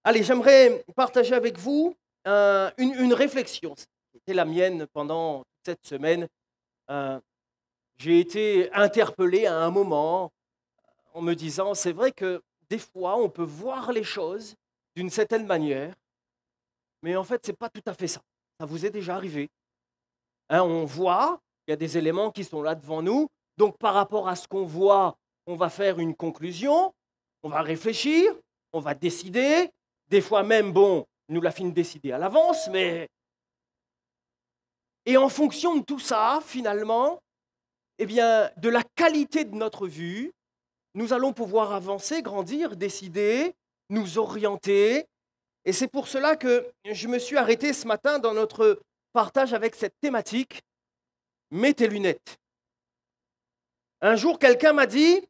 Allez, j'aimerais partager avec vous une réflexion. C'était la mienne pendant cette semaine. Euh, j'ai été interpellé à un moment en me disant, c'est vrai que des fois, on peut voir les choses d'une certaine manière, mais en fait, ce n'est pas tout à fait ça. Ça vous est déjà arrivé. Hein, on voit, il y a des éléments qui sont là devant nous, donc par rapport à ce qu'on voit, on va faire une conclusion, on va réfléchir, on va décider. Des fois même, bon, nous la fin de décider à l'avance, mais... Et en fonction de tout ça, finalement, eh bien, de la qualité de notre vue, nous allons pouvoir avancer, grandir, décider, nous orienter. Et c'est pour cela que je me suis arrêté ce matin dans notre partage avec cette thématique, mets tes lunettes. Un jour, quelqu'un m'a dit,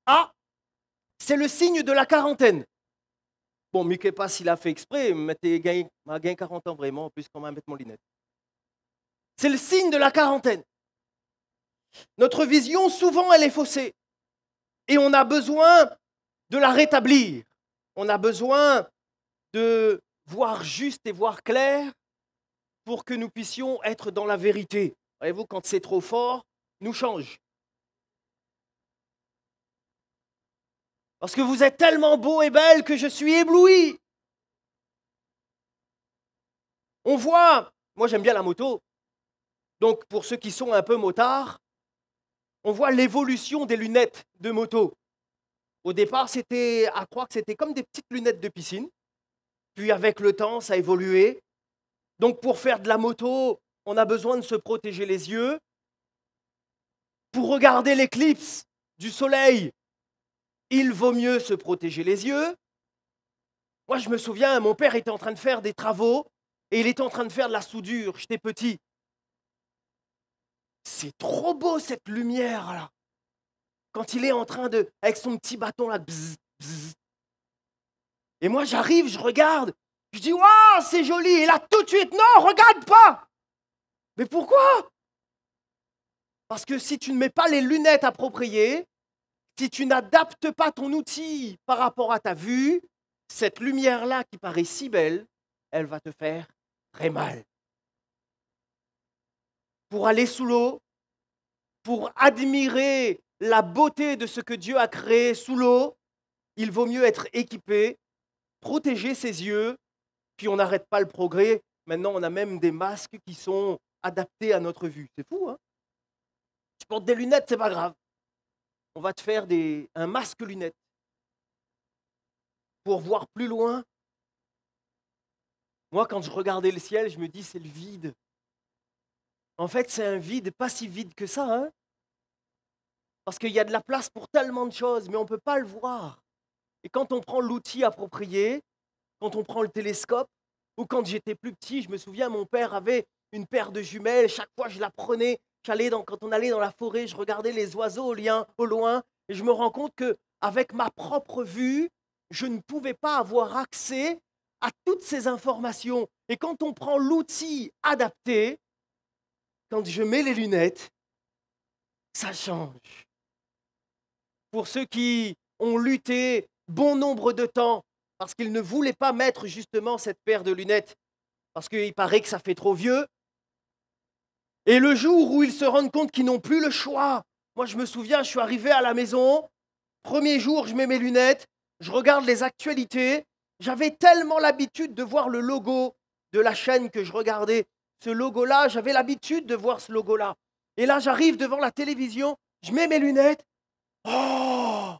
ah, c'est le signe de la quarantaine. Bon, je ne sais pas s'il a fait exprès, mais j'ai gagné 40 ans vraiment, puisqu'on va mettre mon lunette. C'est le signe de la quarantaine. Notre vision, souvent, elle est faussée. Et on a besoin de la rétablir. On a besoin de voir juste et voir clair pour que nous puissions être dans la vérité. Voyez-vous, quand c'est trop fort, nous change. Parce que vous êtes tellement beau et belle que je suis ébloui. On voit, moi j'aime bien la moto, donc pour ceux qui sont un peu motards, on voit l'évolution des lunettes de moto. Au départ, c'était à croire que c'était comme des petites lunettes de piscine. Puis avec le temps, ça a évolué. Donc pour faire de la moto, on a besoin de se protéger les yeux. Pour regarder l'éclipse du soleil, il vaut mieux se protéger les yeux. Moi, je me souviens, mon père était en train de faire des travaux et il était en train de faire de la soudure. J'étais petit. C'est trop beau cette lumière-là. Quand il est en train de, avec son petit bâton là, bzz, bzz. Et moi j'arrive, je regarde, je dis waouh, c'est joli. Et là tout de suite, non, regarde pas. Mais pourquoi? Parce que si tu ne mets pas les lunettes appropriées, si tu n'adaptes pas ton outil par rapport à ta vue, cette lumière-là qui paraît si belle, elle va te faire très mal. Pour aller sous l'eau, pour admirer la beauté de ce que Dieu a créé sous l'eau, il vaut mieux être équipé, protéger ses yeux, puis on n'arrête pas le progrès. Maintenant, on a même des masques qui sont adaptés à notre vue. C'est fou, hein? Tu portes des lunettes, c'est pas grave. On va te faire un masque lunettes pour voir plus loin. Moi, quand je regardais le ciel, je me dis, c'est le vide. En fait, c'est un vide pas si vide que ça, hein? Parce qu'il y a de la place pour tellement de choses, mais on ne peut pas le voir. Et quand on prend l'outil approprié, quand on prend le télescope, ou quand j'étais plus petit, je me souviens, mon père avait une paire de jumelles, chaque fois je la prenais, quand on allait dans la forêt, je regardais les oiseaux au loin, et je me rends compte qu'avec ma propre vue, je ne pouvais pas avoir accès à toutes ces informations. Et quand on prend l'outil adapté, quand je mets les lunettes, ça change. Pour ceux qui ont lutté bon nombre de temps, parce qu'ils ne voulaient pas mettre justement cette paire de lunettes, parce qu'il paraît que ça fait trop vieux. Et le jour où ils se rendent compte qu'ils n'ont plus le choix, moi je me souviens, je suis arrivé à la maison, premier jour je mets mes lunettes, je regarde les actualités, j'avais tellement l'habitude de voir le logo de la chaîne que je regardais, ce logo-là, j'avais l'habitude de voir ce logo-là. Et là j'arrive devant la télévision, je mets mes lunettes, oh!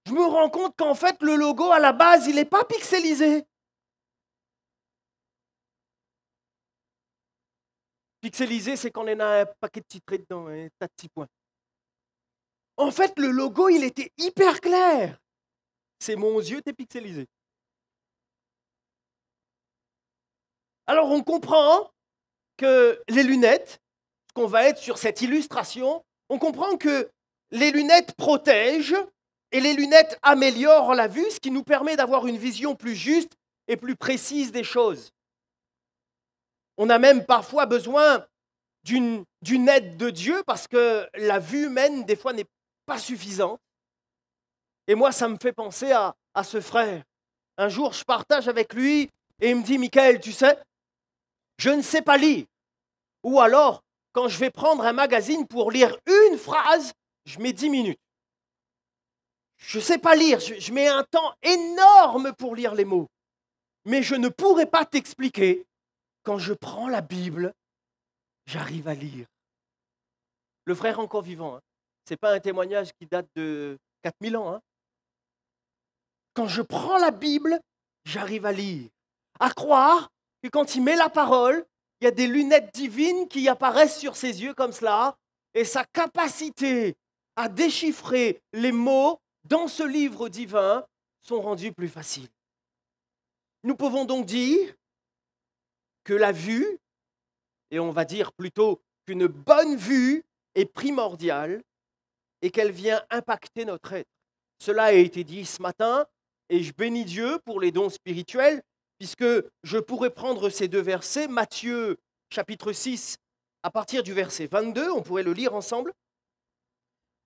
Je me rends compte qu'en fait, le logo, à la base, il n'est pas pixelisé. Pixelisé, c'est quand on a un paquet de titrés dedans, un tas de petits points. En fait, le logo, il était hyper clair. C'est mon yeux qui est pixelisé. Alors, on comprend que les lunettes, qu'on va être sur cette illustration, on comprend que les lunettes protègent et les lunettes améliorent la vue, ce qui nous permet d'avoir une vision plus juste et plus précise des choses. On a même parfois besoin d'une aide de Dieu parce que la vue humaine, des fois, n'est pas suffisante. Et moi, ça me fait penser à ce frère Un jour, je partage avec lui et il me dit, Michael, tu sais, je ne sais pas lire. Ou alors, quand je vais prendre un magazine pour lire une phrase, je mets 10 minutes. Je ne sais pas lire, je mets un temps énorme pour lire les mots. Mais je ne pourrais pas t'expliquer, quand je prends la Bible, j'arrive à lire. Le frère est encore vivant, hein. Ce n'est pas un témoignage qui date de 4000 ans. Hein. Quand je prends la Bible, j'arrive à lire. À croire que quand il met la parole, il y a des lunettes divines qui apparaissent sur ses yeux comme cela, et sa capacité à déchiffrer les mots dans ce livre divin sont rendus plus faciles. Nous pouvons donc dire que la vue, et on va dire plutôt qu'une bonne vue est primordiale et qu'elle vient impacter notre être. Cela a été dit ce matin et je bénis Dieu pour les dons spirituels puisque je pourrais prendre ces deux versets, Matthieu chapitre 6 à partir du verset 22, on pourrait le lire ensemble.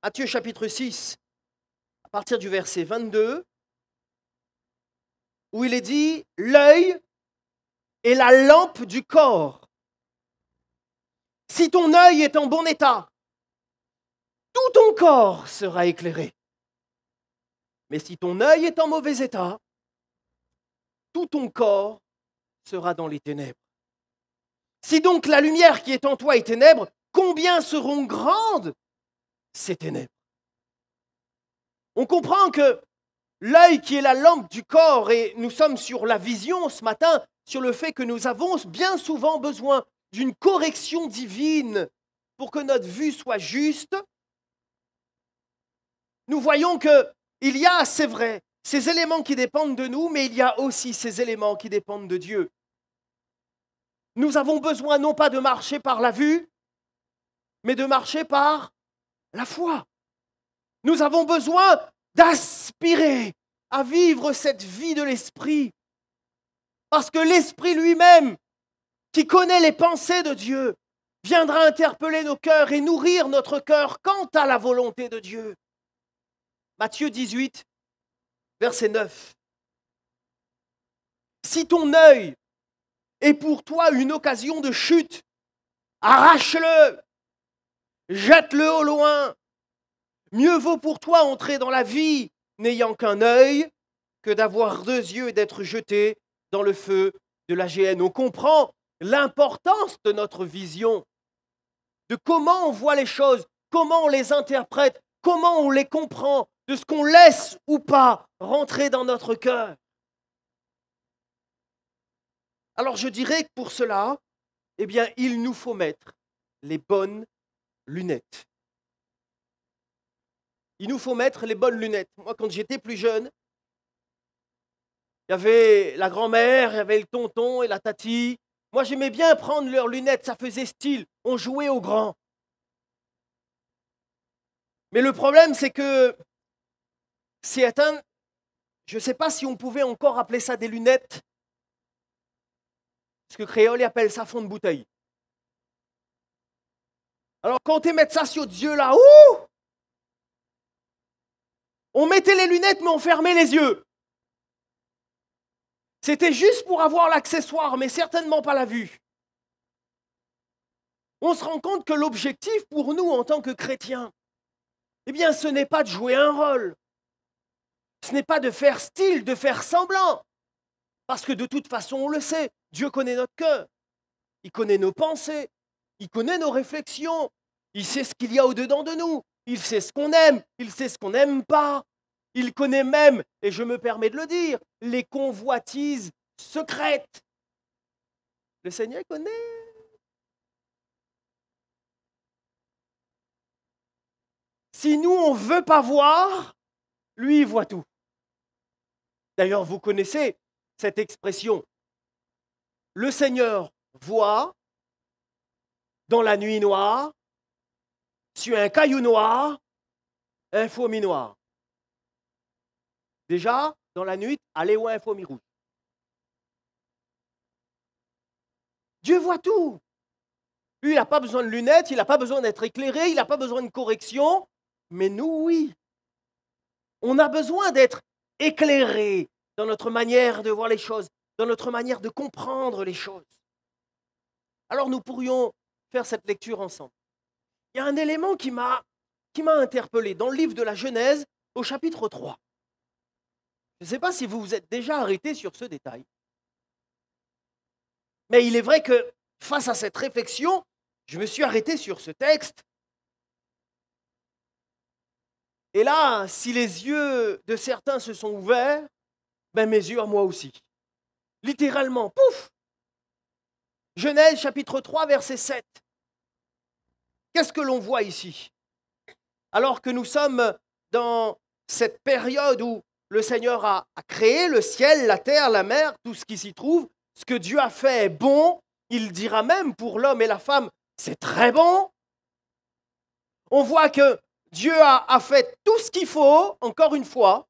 Matthieu chapitre 6 à partir du verset 22 où il est dit « L'œil est la lampe du corps. Si ton œil est en bon état, tout ton corps sera éclairé. Mais si ton œil est en mauvais état, tout ton corps sera dans les ténèbres. Si donc la lumière qui est en toi est ténèbre, combien seront grandes ces ténèbres ?» On comprend que l'œil qui est la lampe du corps, et nous sommes sur la vision ce matin, sur le fait que nous avons bien souvent besoin d'une correction divine pour que notre vue soit juste. Nous voyons qu'il y a, c'est vrai, ces éléments qui dépendent de nous, mais il y a aussi ces éléments qui dépendent de Dieu. Nous avons besoin non pas de marcher par la vue, mais de marcher par la foi. Nous avons besoin d'aspirer à vivre cette vie de l'Esprit, parce que l'Esprit lui-même, qui connaît les pensées de Dieu, viendra interpeller nos cœurs et nourrir notre cœur quant à la volonté de Dieu. Matthieu 18, verset 9. Si ton œil est pour toi une occasion de chute, arrache-le, jette-le au loin. Mieux vaut pour toi entrer dans la vie n'ayant qu'un œil que d'avoir deux yeux et d'être jeté dans le feu de la géhenne. On comprend l'importance de notre vision, de comment on voit les choses, comment on les interprète, comment on les comprend, de ce qu'on laisse ou pas rentrer dans notre cœur. Alors je dirais que pour cela, eh bien, il nous faut mettre les bonnes lunettes. Il nous faut mettre les bonnes lunettes. Moi, quand j'étais plus jeune, il y avait la grand-mère, il y avait le tonton et la tati. Moi, j'aimais bien prendre leurs lunettes, ça faisait style. On jouait au grand. Mais le problème, c'est que je ne sais pas si on pouvait encore appeler ça des lunettes, parce que créole, il appelle ça fond de bouteille. Alors, quand on met ça sur Dieu là, on mettait les lunettes, mais on fermait les yeux. C'était juste pour avoir l'accessoire, mais certainement pas la vue. On se rend compte que l'objectif pour nous en tant que chrétiens, eh bien, ce n'est pas de jouer un rôle. Ce n'est pas de faire style, de faire semblant. Parce que de toute façon, on le sait, Dieu connaît notre cœur. Il connaît nos pensées. Il connaît nos réflexions. Il sait ce qu'il y a au-dedans de nous. Il sait ce qu'on aime. Il sait ce qu'on n'aime pas. Il connaît même, et je me permets de le dire, les convoitises secrètes. Le Seigneur connaît. Si nous, on ne veut pas voir, lui, il voit tout. D'ailleurs, vous connaissez cette expression. Le Seigneur voit dans la nuit noire, sur un caillou noir, un fourmi noir. Déjà, dans la nuit, allez où un fourmi rouge. Dieu voit tout. Lui, il n'a pas besoin de lunettes, il n'a pas besoin d'être éclairé, il n'a pas besoin de correction. Mais nous, oui. On a besoin d'être éclairés, dans notre manière de voir les choses, dans notre manière de comprendre les choses. Alors nous pourrions faire cette lecture ensemble. Il y a un élément qui m'a interpellé dans le livre de la Genèse au chapitre 3. Je ne sais pas si vous vous êtes déjà arrêté sur ce détail. Mais il est vrai que face à cette réflexion, je me suis arrêté sur ce texte. Et là, si les yeux de certains se sont ouverts, ben mes yeux à moi aussi. Littéralement, pouf! Genèse chapitre 3, verset 7. Qu'est-ce que l'on voit ici? Alors que nous sommes dans cette période où le Seigneur a créé le ciel, la terre, la mer, tout ce qui s'y trouve, ce que Dieu a fait est bon, il dira même pour l'homme et la femme, c'est très bon. On voit que Dieu a fait tout ce qu'il faut, encore une fois.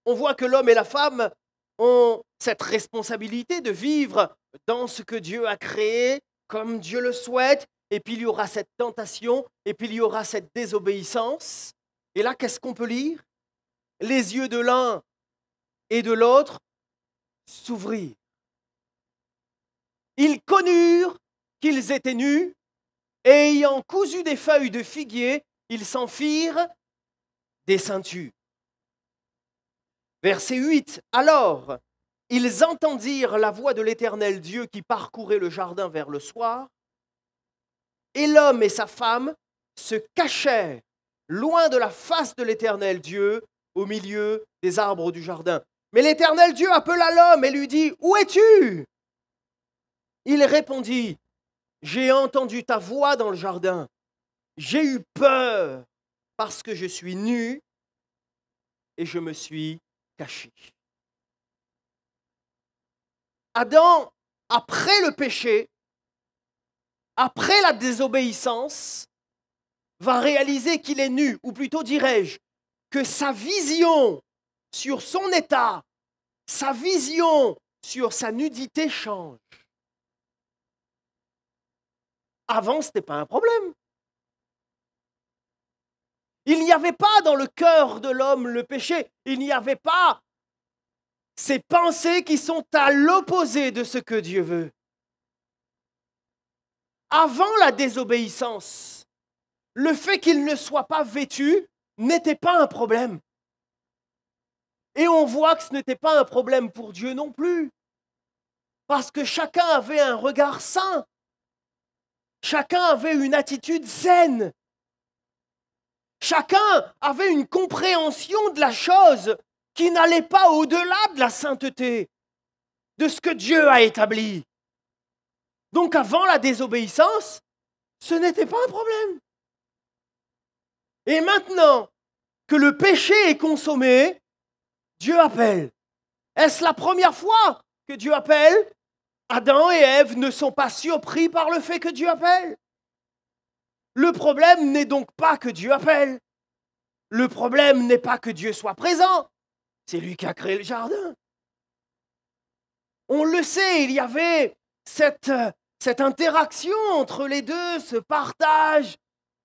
On voit que l'homme et la femme ont cette responsabilité de vivre dans ce que Dieu a créé, comme Dieu le souhaite, et puis il y aura cette tentation, et puis il y aura cette désobéissance. Et là, qu'est-ce qu'on peut lire? Les yeux de l'un et de l'autre s'ouvrirent. Ils connurent qu'ils étaient nus, et ayant cousu des feuilles de figuier, ils s'en firent des ceintures. Verset 8. Alors, ils entendirent la voix de l'Éternel Dieu qui parcourait le jardin vers le soir, et l'homme et sa femme se cachèrent loin de la face de l'Éternel Dieu au milieu des arbres du jardin. Mais l'Éternel Dieu appela l'homme et lui dit, « Où es-tu » Il répondit, « J'ai entendu ta voix dans le jardin. J'ai eu peur parce que je suis nu et je me suis caché. » Adam, après le péché, après la désobéissance, va réaliser qu'il est nu, ou plutôt dirais-je, que sa vision sur son état, sa vision sur sa nudité change. Avant, ce n'était pas un problème. Il n'y avait pas dans le cœur de l'homme le péché, il n'y avait pas ces pensées qui sont à l'opposé de ce que Dieu veut. Avant la désobéissance, le fait qu'il ne soit pas vêtu n'était pas un problème. Et on voit que ce n'était pas un problème pour Dieu non plus. Parce que chacun avait un regard sain. Chacun avait une attitude saine. Chacun avait une compréhension de la chose qui n'allait pas au-delà de la sainteté, de ce que Dieu a établi. Donc avant la désobéissance, ce n'était pas un problème. Et maintenant que le péché est consommé, Dieu appelle. Est-ce la première fois que Dieu appelle? Adam et Ève ne sont pas surpris par le fait que Dieu appelle. Le problème n'est donc pas que Dieu appelle. Le problème n'est pas que Dieu soit présent. C'est lui qui a créé le jardin. On le sait, il y avait cette interaction entre les deux, ce partage.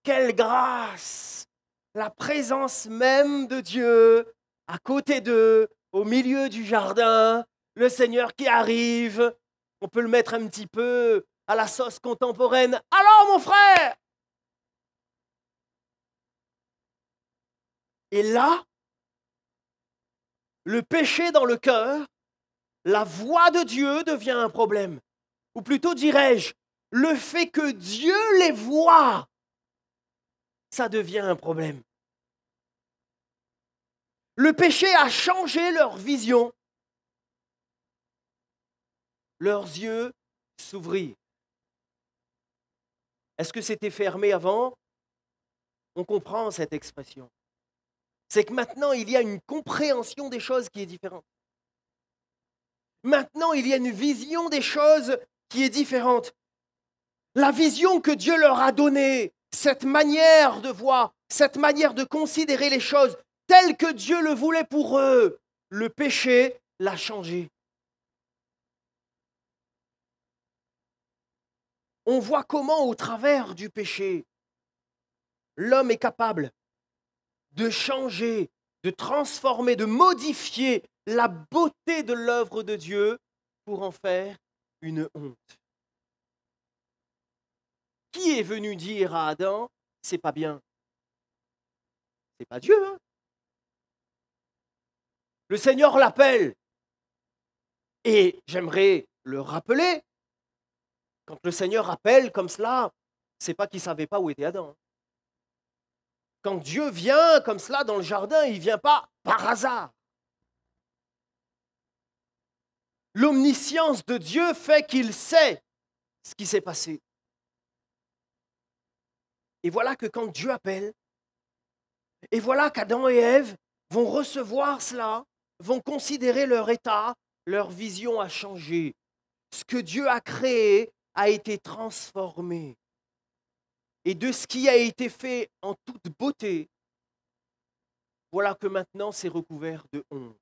Quelle grâce! La présence même de Dieu à côté d'eux, au milieu du jardin, le Seigneur qui arrive. On peut le mettre un petit peu à la sauce contemporaine. Alors mon frère! Et là, le péché dans le cœur, la voix de Dieu devient un problème. Ou plutôt dirais-je, le fait que Dieu les voit, ça devient un problème. Le péché a changé leur vision. Leurs yeux s'ouvrirent. Est-ce que c'était fermé avant? On comprend cette expression. C'est que maintenant, il y a une compréhension des choses qui est différente. Maintenant, il y a une vision des choses qui est différente. La vision que Dieu leur a donnée, cette manière de voir, cette manière de considérer les choses telles que Dieu le voulait pour eux, le péché l'a changé. On voit comment, au travers du péché, l'homme est capable de changer, de transformer, de modifier la beauté de l'œuvre de Dieu pour en faire une honte. Qui est venu dire à Adam, c'est pas bien? C'est pas Dieu, hein? Le Seigneur l'appelle. Et j'aimerais le rappeler, quand le Seigneur appelle comme cela, c'est pas qu'il ne savait pas où était Adam. Quand Dieu vient comme cela dans le jardin, il ne vient pas par hasard. L'omniscience de Dieu fait qu'il sait ce qui s'est passé. Et voilà que quand Dieu appelle, et voilà qu'Adam et Ève vont recevoir cela, vont considérer leur état, leur vision a changé. Ce que Dieu a créé a été transformé. Et de ce qui a été fait en toute beauté, voilà que maintenant c'est recouvert de honte.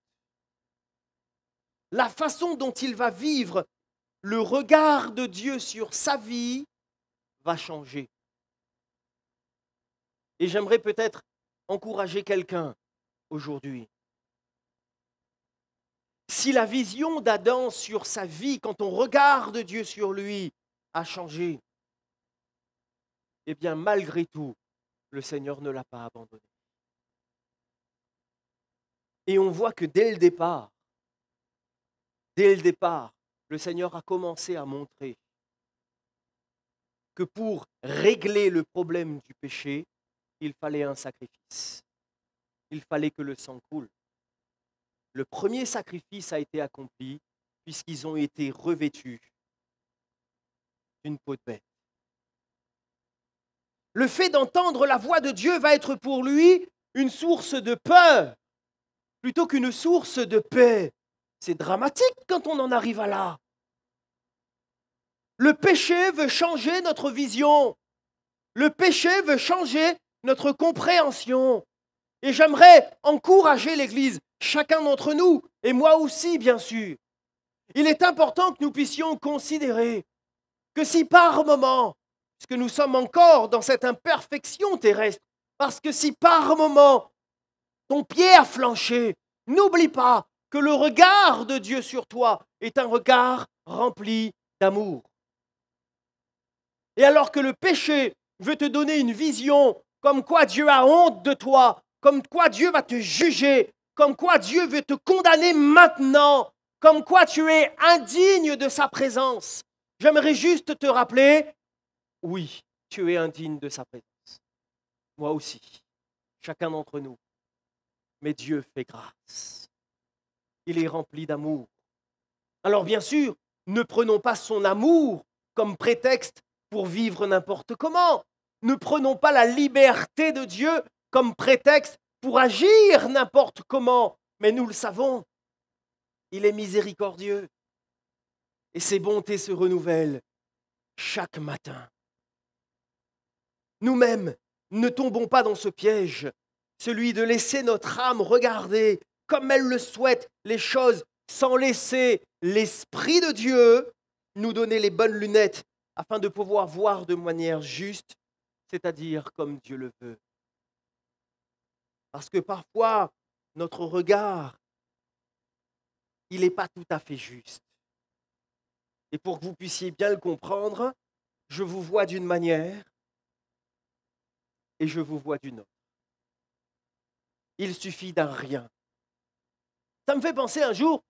La façon dont il va vivre le regard de Dieu sur sa vie va changer. Et j'aimerais peut-être encourager quelqu'un aujourd'hui. Si la vision d'Adam sur sa vie, quand on regarde Dieu sur lui, a changé, eh bien malgré tout, le Seigneur ne l'a pas abandonné. Et on voit que dès le départ, le Seigneur a commencé à montrer que pour régler le problème du péché, il fallait un sacrifice. Il fallait que le sang coule. Le premier sacrifice a été accompli puisqu'ils ont été revêtus d'une peau de bête. Le fait d'entendre la voix de Dieu va être pour lui une source de peur plutôt qu'une source de paix. C'est dramatique quand on en arrive à là. Le péché veut changer notre vision. Le péché veut changer notre compréhension. Et j'aimerais encourager l'Église, chacun d'entre nous, et moi aussi bien sûr. Il est important que nous puissions considérer que si par moment, puisque nous sommes encore dans cette imperfection terrestre, parce que si par moment ton pied a flanché, n'oublie pas que le regard de Dieu sur toi est un regard rempli d'amour. Et alors que le péché veut te donner une vision comme quoi Dieu a honte de toi, comme quoi Dieu va te juger, comme quoi Dieu veut te condamner maintenant, comme quoi tu es indigne de sa présence, j'aimerais juste te rappeler, oui, tu es indigne de sa présence. Moi aussi, chacun d'entre nous. Mais Dieu fait grâce. Il est rempli d'amour. Alors bien sûr, ne prenons pas son amour comme prétexte pour vivre n'importe comment. Ne prenons pas la liberté de Dieu comme prétexte pour agir n'importe comment. Mais nous le savons, il est miséricordieux. Et ses bontés se renouvellent chaque matin. Nous-mêmes, ne tombons pas dans ce piège, celui de laisser notre âme regarder comme elle le souhaite les choses sans laisser l'Esprit de Dieu nous donner les bonnes lunettes afin de pouvoir voir de manière juste, c'est-à-dire comme Dieu le veut. Parce que parfois, notre regard, il n'est pas tout à fait juste. Et pour que vous puissiez bien le comprendre, je vous vois d'une manière et je vous vois d'une autre. Il suffit d'un rien. Ça me fait penser un jour,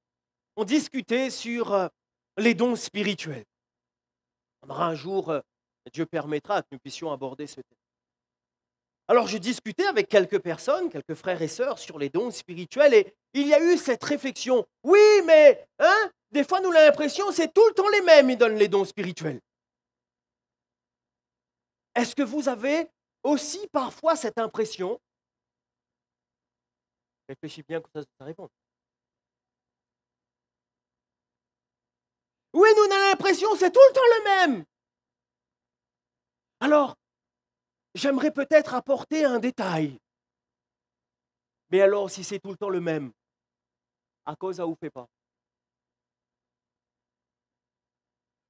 on discutait sur les dons spirituels. On aura un jour, Dieu permettra que nous puissions aborder ce thème. Alors je discutais avec quelques personnes, quelques frères et sœurs sur les dons spirituels et il y a eu cette réflexion. Oui, mais des fois nous avons l'impression que c'est tout le temps les mêmes qui donnent les dons spirituels. Est-ce que vous avez aussi parfois cette impression? Réfléchis bien quand ça répond. Oui, nous avons l'impression que c'est tout le temps le même. Alors, j'aimerais peut-être apporter un détail. Mais alors, si c'est tout le temps le même, à cause ça vous fait pas?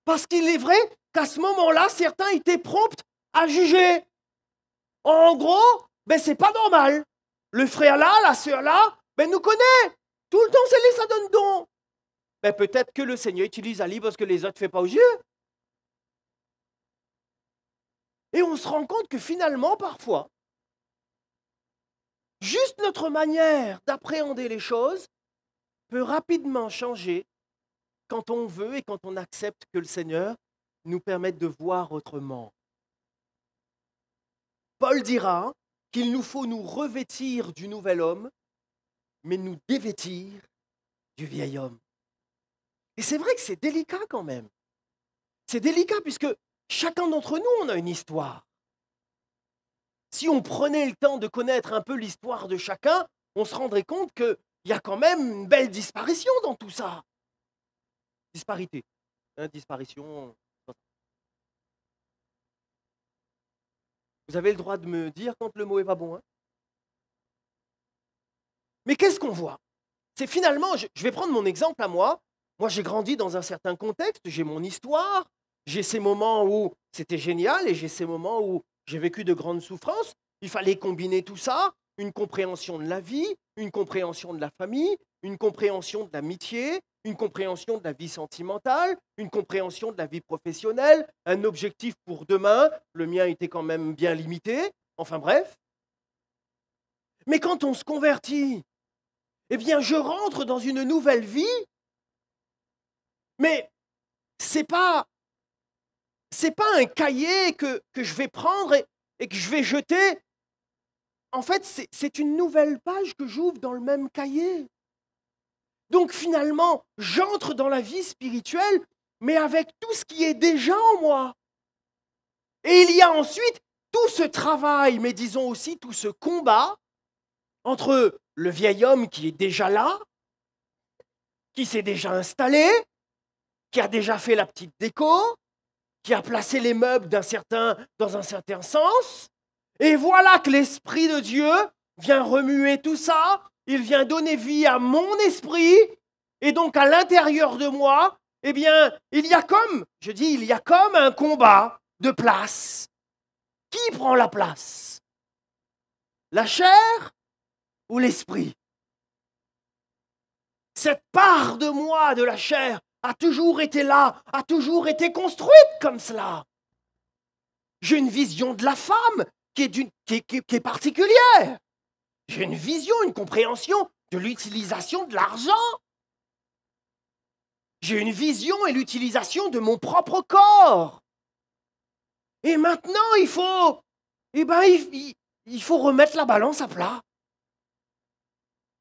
Parce qu'il est vrai qu'à ce moment-là, certains étaient prompts à juger. En gros, c'est pas normal. Le frère là, la sœur là, ben nous connaît. Tout le temps, c'est lui, ça donne don. Ben peut-être que le Seigneur utilise Ali parce que les autres ne font pas aux yeux. Et on se rend compte que finalement, parfois, juste notre manière d'appréhender les choses peut rapidement changer quand on veut et quand on accepte que le Seigneur nous permette de voir autrement. Paul dira qu'il nous faut nous revêtir du nouvel homme, mais nous dévêtir du vieil homme. Et c'est vrai que c'est délicat quand même. C'est délicat puisque chacun d'entre nous, on a une histoire. Si on prenait le temps de connaître un peu l'histoire de chacun, on se rendrait compte qu'il y a quand même une belle disparition dans tout ça. Disparité. Disparition. Vous avez le droit de me dire quand le mot n'est pas bon. Mais qu'est-ce qu'on voit? C'est finalement, je vais prendre mon exemple à moi. Moi, j'ai grandi dans un certain contexte, j'ai mon histoire, j'ai ces moments où c'était génial et j'ai ces moments où j'ai vécu de grandes souffrances. Il fallait combiner tout ça, une compréhension de la vie, une compréhension de la famille, une compréhension de l'amitié, une compréhension de la vie sentimentale, une compréhension de la vie professionnelle, un objectif pour demain. Le mien était quand même bien limité. Enfin bref. Mais quand on se convertit, eh bien, je rentre dans une nouvelle vie, mais c'est pas un cahier que je vais prendre et que je vais jeter. En fait, c'est une nouvelle page que j'ouvre dans le même cahier. Donc finalement, j'entre dans la vie spirituelle, mais avec tout ce qui est déjà en moi. Et il y a ensuite tout ce travail, mais disons aussi tout ce combat entre le vieil homme qui est déjà là, qui s'est déjà installé, qui a déjà fait la petite déco, qui a placé les meubles dans un certain sens. Et voilà que l'Esprit de Dieu vient remuer tout ça, il vient donner vie à mon esprit, et donc à l'intérieur de moi, eh bien, il y a comme un combat de place. Qui prend la place? La chair ou l'esprit? Cette part de moi, de la chair, a toujours été là, a toujours été construite comme cela. J'ai une vision de la femme qui est particulière. J'ai une vision, une compréhension de l'utilisation de l'argent. J'ai une vision et l'utilisation de mon propre corps. Et maintenant, il faut remettre la balance à plat.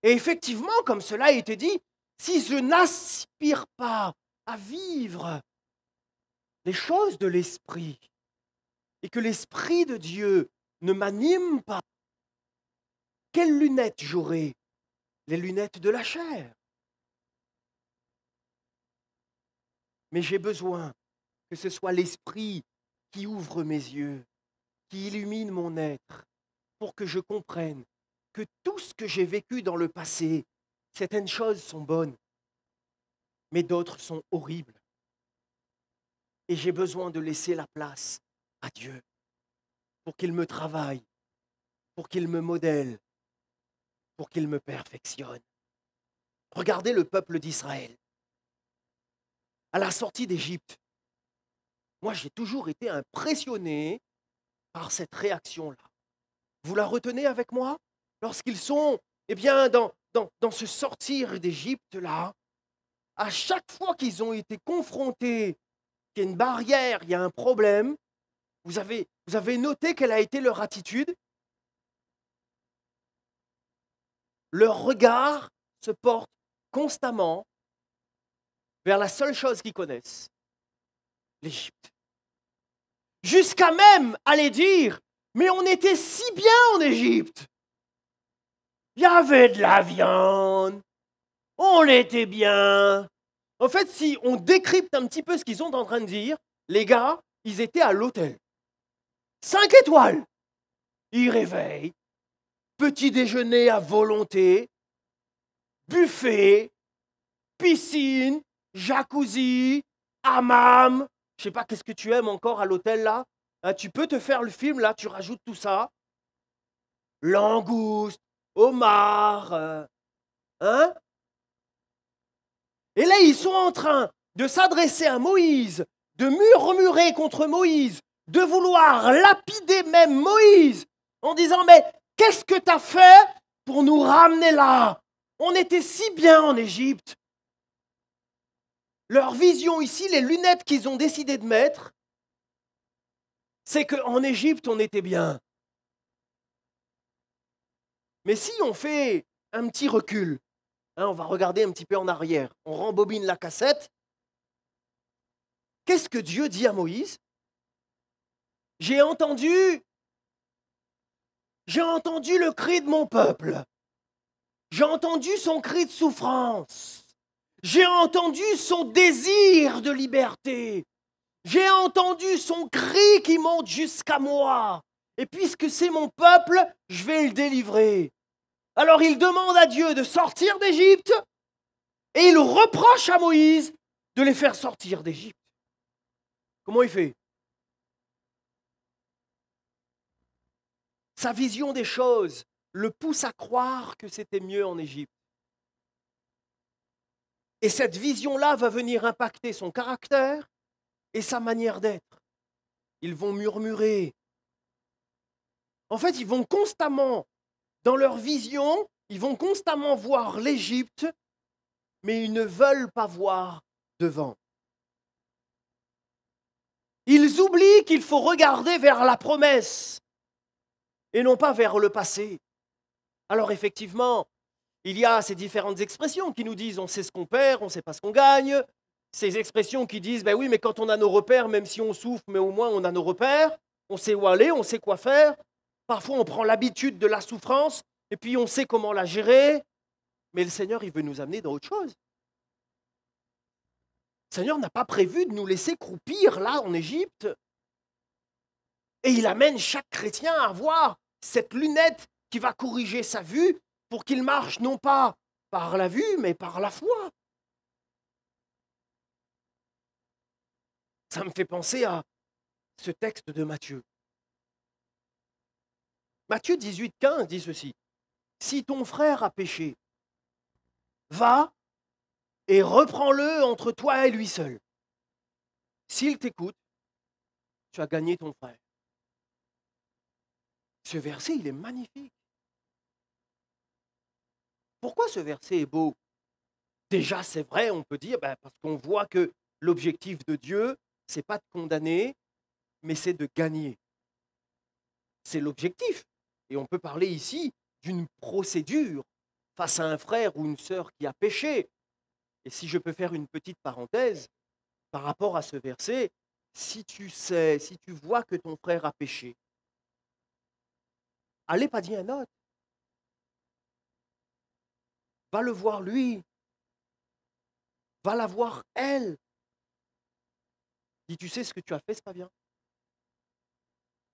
Et effectivement, comme cela a été dit, si je n'aspire pas à vivre les choses de l'esprit et que l'Esprit de Dieu ne m'anime pas, quelles lunettes j'aurai? Les lunettes de la chair. Mais j'ai besoin que ce soit l'Esprit qui ouvre mes yeux, qui illumine mon être, pour que je comprenne que tout ce que j'ai vécu dans le passé, certaines choses sont bonnes, mais d'autres sont horribles. Et j'ai besoin de laisser la place à Dieu pour qu'il me travaille, pour qu'il me modèle, pour qu'il me perfectionne. Regardez le peuple d'Israël. À la sortie d'Égypte, moi j'ai toujours été impressionné par cette réaction-là. Vous la retenez avec moi? Lorsqu'ils sont dans ce sortir d'Égypte-là, à chaque fois qu'ils ont été confrontés, qu'il y a une barrière, il y a un problème, vous avez noté quelle a été leur attitude? Leur regard se porte constamment vers la seule chose qu'ils connaissent, l'Égypte. Jusqu'à même aller dire, mais on était si bien en Égypte. Il y avait de la viande, on était bien. En fait, si on décrypte un petit peu ce qu'ils sont en train de dire, les gars, ils étaient à l'hôtel. 5 étoiles. Ils réveillent, petit déjeuner à volonté, buffet, piscine, jacuzzi, hammam. Je ne sais pas qu'est-ce que tu aimes encore à l'hôtel là. Hein, tu peux te faire le film là, tu rajoutes tout ça. Langoustes, homards, hein? Et là, ils sont en train de s'adresser à Moïse, de murmurer contre Moïse, de vouloir lapider même Moïse, en disant, mais qu'est-ce que tu as fait pour nous ramener là? On était si bien en Égypte. Leur vision ici, les lunettes qu'ils ont décidé de mettre, c'est qu'en Égypte, on était bien. Mais si on fait un petit recul, hein, on va regarder un petit peu en arrière, on rembobine la cassette, qu'est-ce que Dieu dit à Moïse? J'ai entendu le cri de mon peuple. J'ai entendu son cri de souffrance. J'ai entendu son désir de liberté. J'ai entendu son cri qui monte jusqu'à moi. Et puisque c'est mon peuple, je vais le délivrer. Alors il demande à Dieu de sortir d'Égypte et il reproche à Moïse de les faire sortir d'Égypte. Comment il fait? Sa vision des choses le pousse à croire que c'était mieux en Égypte. Et cette vision-là va venir impacter son caractère et sa manière d'être. Ils vont murmurer. En fait, ils vont constamment, dans leur vision, ils vont constamment voir l'Égypte, mais ils ne veulent pas voir devant. Ils oublient qu'il faut regarder vers la promesse et non pas vers le passé. Alors effectivement, il y a ces différentes expressions qui nous disent on sait ce qu'on perd, on ne sait pas ce qu'on gagne. Ces expressions qui disent ben oui, mais quand on a nos repères, même si on souffre, mais au moins on a nos repères, on sait où aller, on sait quoi faire. Parfois on prend l'habitude de la souffrance et puis on sait comment la gérer. Mais le Seigneur, il veut nous amener dans autre chose. Le Seigneur n'a pas prévu de nous laisser croupir là en Égypte. Et il amène chaque chrétien à avoir cette lunette qui va corriger sa vue pour qu'il marche non pas par la vue, mais par la foi. Ça me fait penser à ce texte de Matthieu. Matthieu 18, 15 dit ceci. Si ton frère a péché, va et reprends-le entre toi et lui seul. S'il t'écoute, tu as gagné ton frère. Ce verset, il est magnifique. Pourquoi ce verset est beau? Déjà, c'est vrai, on peut dire, parce qu'on voit que l'objectif de Dieu, ce n'est pas de condamner, mais c'est de gagner. C'est l'objectif. Et on peut parler ici d'une procédure face à un frère ou une sœur qui a péché. Et si je peux faire une petite parenthèse par rapport à ce verset, si tu vois que ton frère a péché, allez pas dire un autre. Va le voir lui. Va la voir elle. Dis, tu sais ce que tu as fait, c'est pas bien.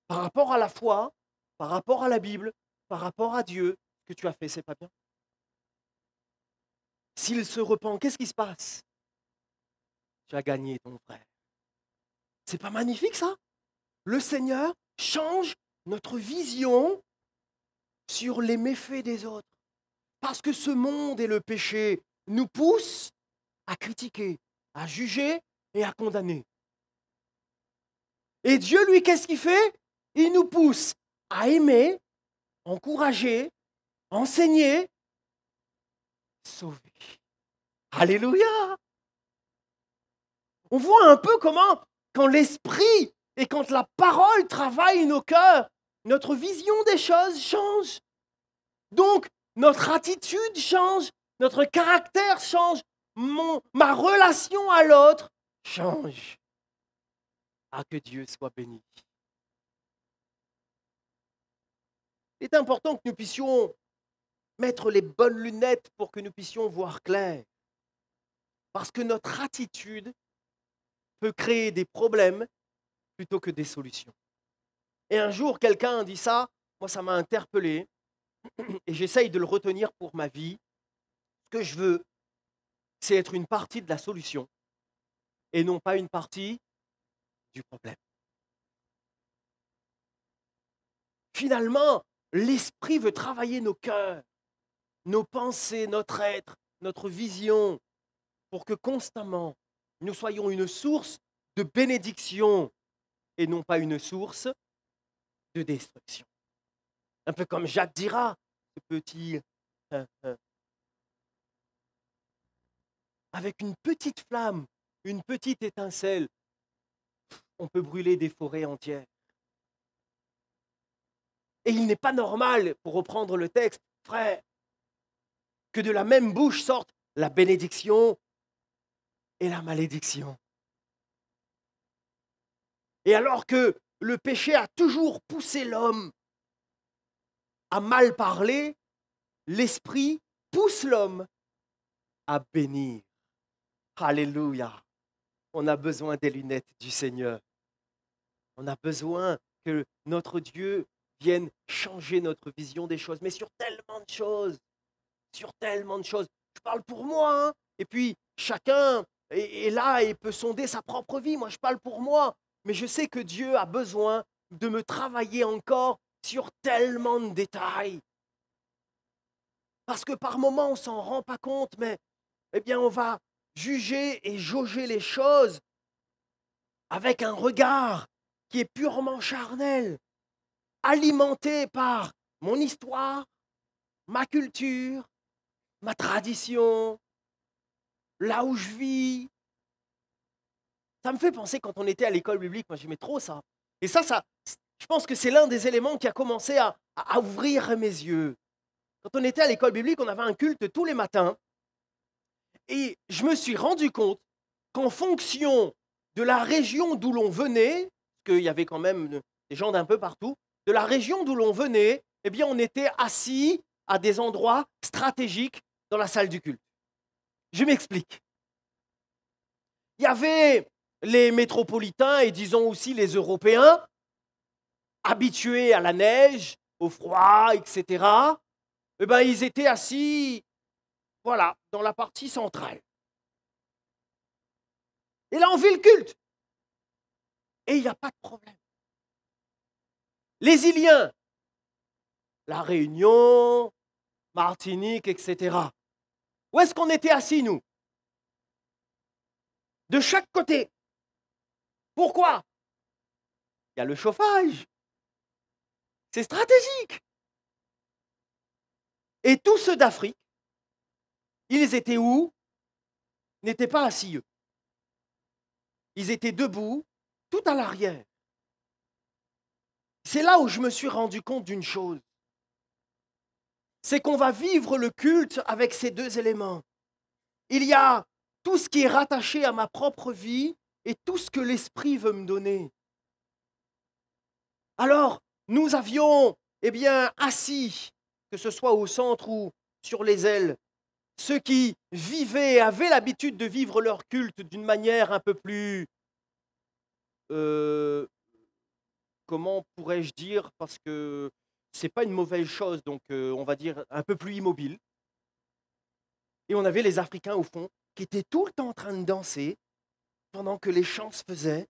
Par rapport à la foi, par rapport à la Bible, par rapport à Dieu, ce que tu as fait, c'est pas bien. S'il se repent, qu'est-ce qui se passe? Tu as gagné ton frère. C'est pas magnifique ça? Le Seigneur change notre vision sur les méfaits des autres. Parce que ce monde et le péché nous poussent à critiquer, à juger et à condamner. Et Dieu, lui, qu'est-ce qu'il fait? Il nous pousse à aimer, encourager, enseigner, sauver. Alléluia! On voit un peu comment, quand l'esprit et quand la parole travaillent nos cœurs, notre vision des choses change. Donc, notre attitude change, notre caractère change, ma relation à l'autre change. Ah, que Dieu soit béni. Il est important que nous puissions mettre les bonnes lunettes pour que nous puissions voir clair. Parce que notre attitude peut créer des problèmes plutôt que des solutions. Et un jour, quelqu'un a dit ça, moi ça m'a interpellé, et j'essaye de le retenir pour ma vie. Ce que je veux, c'est être une partie de la solution, et non pas une partie du problème. Finalement, l'esprit veut travailler nos cœurs. nos pensées, notre être, notre vision, pour que constamment nous soyons une source de bénédiction et non pas une source de destruction. Un peu comme Jacques dira, ce petit, avec une petite flamme, une petite étincelle, on peut brûler des forêts entières. Et il n'est pas normal, pour reprendre le texte, frère, que de la même bouche sorte la bénédiction et la malédiction. Et alors que le péché a toujours poussé l'homme à mal parler, l'esprit pousse l'homme à bénir. Alléluia. On a besoin des lunettes du Seigneur. On a besoin que notre Dieu vienne changer notre vision des choses, mais sur tellement de choses, sur tellement de choses. Je parle pour moi, hein, et puis chacun est là et peut sonder sa propre vie. Moi, je parle pour moi, mais je sais que Dieu a besoin de me travailler encore sur tellement de détails. Parce que par moments, on ne s'en rend pas compte, mais eh bien, on va juger et jauger les choses avec un regard qui est purement charnel, alimenté par mon histoire, ma culture, ma tradition, là où je vis. Ça me fait penser quand on était à l'école biblique, moi j'aimais trop ça. Et ça, je pense que c'est l'un des éléments qui a commencé à ouvrir mes yeux. Quand on était à l'école biblique, on avait un culte tous les matins. Et je me suis rendu compte qu'en fonction de la région d'où l'on venait, parce qu'il y avait quand même des gens d'un peu partout, de la région d'où l'on venait, eh bien, on était assis à des endroits stratégiques dans la salle du culte. Je m'explique. Il y avait les métropolitains et disons aussi les Européens, habitués à la neige, au froid, etc. Eh bien, ils étaient assis, voilà, dans la partie centrale. Et là, on vit le culte. Et il n'y a pas de problème. Les Iliens, La Réunion, Martinique, etc. Où est-ce qu'on était assis, nous? De chaque côté. Pourquoi? Il y a le chauffage. C'est stratégique. Et tous ceux d'Afrique, ils étaient où? N'étaient pas assis, eux. Ils étaient debout, tout à l'arrière. C'est là où je me suis rendu compte d'une chose. C'est qu'on va vivre le culte avec ces deux éléments. Il y a tout ce qui est rattaché à ma propre vie et tout ce que l'Esprit veut me donner. Alors, nous avions, eh bien, assis, que ce soit au centre ou sur les ailes, ceux qui vivaient et avaient l'habitude de vivre leur culte d'une manière un peu plus, comment pourrais-je dire, parce que c'est pas une mauvaise chose, donc on va dire un peu plus immobile. Et on avait les Africains au fond qui étaient tout le temps en train de danser pendant que les chants se faisaient.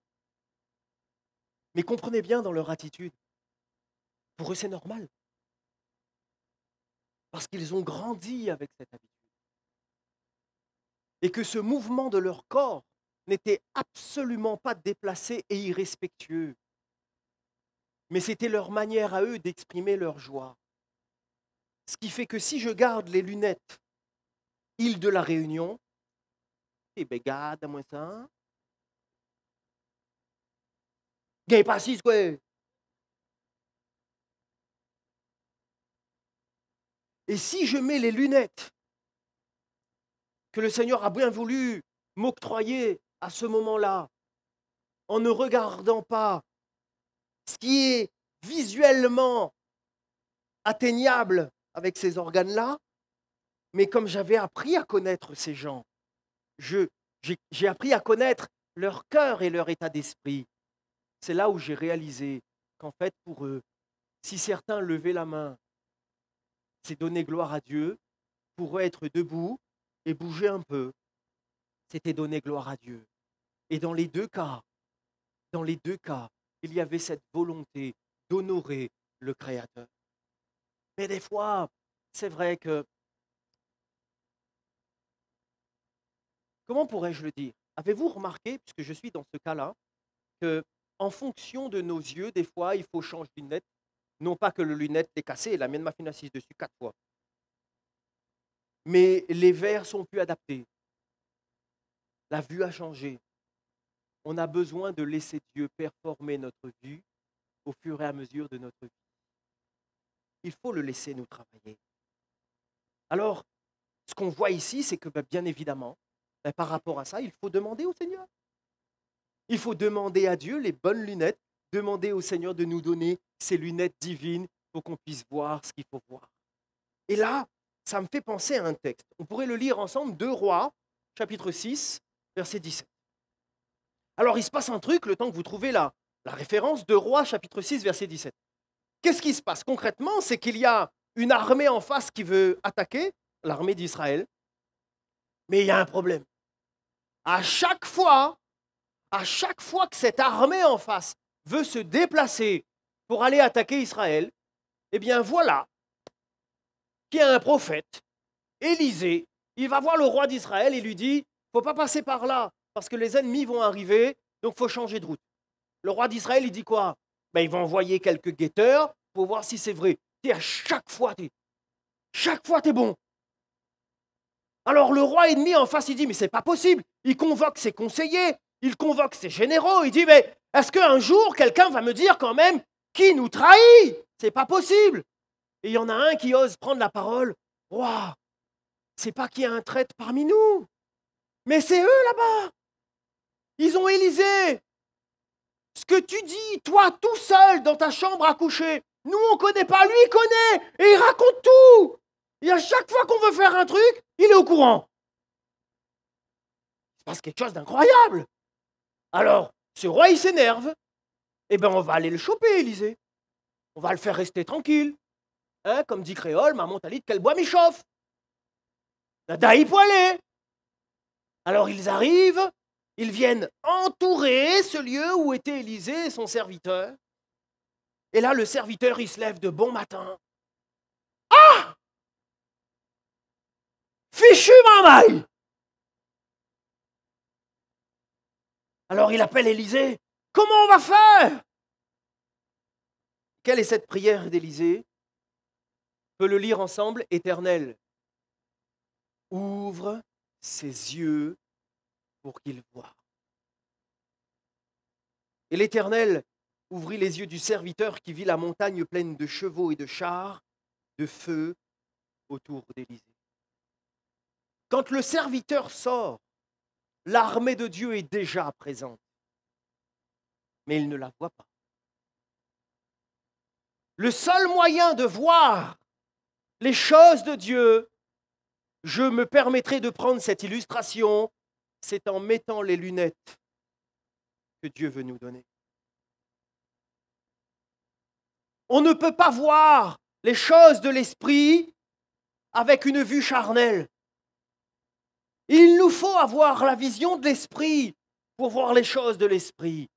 Mais comprenez bien dans leur attitude, pour eux c'est normal, parce qu'ils ont grandi avec cette habitude. Et que ce mouvement de leur corps n'était absolument pas déplacé et irrespectueux, mais c'était leur manière à eux d'exprimer leur joie. Ce qui fait que si je garde les lunettes île de la Réunion, eh bien, garde moi ça. Gagne pas six, quoi. Et si je mets les lunettes que le Seigneur a bien voulu m'octroyer à ce moment-là, en ne regardant pas ce qui est visuellement atteignable avec ces organes-là, mais comme j'avais appris à connaître ces gens, j'ai appris à connaître leur cœur et leur état d'esprit. C'est là où j'ai réalisé qu'en fait, pour eux, si certains levaient la main, c'est donner gloire à Dieu. Pour eux, être debout et bouger un peu, c'était donner gloire à Dieu. Et dans les deux cas, il y avait cette volonté d'honorer le Créateur. Mais des fois, c'est vrai que comment pourrais-je le dire? Avez-vous remarqué, puisque je suis dans ce cas-là, que en fonction de nos yeux, des fois, il faut changer de lunette. Non pas que le lunette est cassé, la mienne m'a fait une assise dessus 4 fois. Mais les verres sont plus adaptés. La vue a changé. On a besoin de laisser Dieu performer notre vue au fur et à mesure de notre vie. Il faut le laisser nous travailler. Alors, ce qu'on voit ici, c'est que bien évidemment, par rapport à ça, il faut demander au Seigneur. Il faut demander à Dieu les bonnes lunettes, demander au Seigneur de nous donner ces lunettes divines pour qu'on puisse voir ce qu'il faut voir. Et là, ça me fait penser à un texte. On pourrait le lire ensemble, 2 Rois, chapitre 6, verset 17. Alors, il se passe un truc, le temps que vous trouvez la référence, 2 Rois, chapitre 6, verset 17. Qu'est-ce qui se passe concrètement? C'est qu'il y a une armée en face qui veut attaquer, l'armée d'Israël, mais il y a un problème. À chaque fois que cette armée en face veut se déplacer pour aller attaquer Israël, eh bien voilà qu'il y a un prophète, Élisée, il va voir le roi d'Israël et lui dit, il ne faut pas passer par là, parce que les ennemis vont arriver, donc il faut changer de route. Le roi d'Israël, il dit quoi? Il va envoyer quelques guetteurs pour voir si c'est vrai. Et à chaque fois, t'es bon. Alors le roi ennemi en face, il dit, mais c'est pas possible. Il convoque ses conseillers, il convoque ses généraux, il dit, mais est-ce qu'un jour, quelqu'un va me dire quand même qui nous trahit? C'est pas possible. Et il y en a un qui ose prendre la parole. Roi, c'est pas qu'il y a un traître parmi nous, mais c'est eux là-bas. Ils ont Élisée. Ce que tu dis, toi, tout seul, dans ta chambre à coucher, nous, on ne connaît pas, lui, il connaît, et il raconte tout. Et à chaque fois qu'on veut faire un truc, il est au courant. Il se passe quelque chose d'incroyable. Alors, ce roi, il s'énerve. Eh bien, on va aller le choper, Élisée. On va le faire rester tranquille. Hein, comme dit Créole, maman t'a dit qu'elle boit m'échauffe. Daï poilé. Alors, ils arrivent. Ils viennent entourer ce lieu où était Élisée et son serviteur. Et là, le serviteur, il se lève de bon matin. Ah! Fichu mamaille! Alors il appelle Élisée. Comment on va faire? Quelle est cette prière d'Élisée? On peut le lire ensemble. Éternel, ouvre ses yeux pour qu'il voie. Et l'Éternel ouvrit les yeux du serviteur qui vit la montagne pleine de chevaux et de chars, de feu autour d'Élisée. Quand le serviteur sort, l'armée de Dieu est déjà présente, mais il ne la voit pas. Le seul moyen de voir les choses de Dieu, je me permettrai de prendre cette illustration, c'est en mettant les lunettes que Dieu veut nous donner. On ne peut pas voir les choses de l'esprit avec une vue charnelle. Il nous faut avoir la vision de l'esprit pour voir les choses de l'esprit.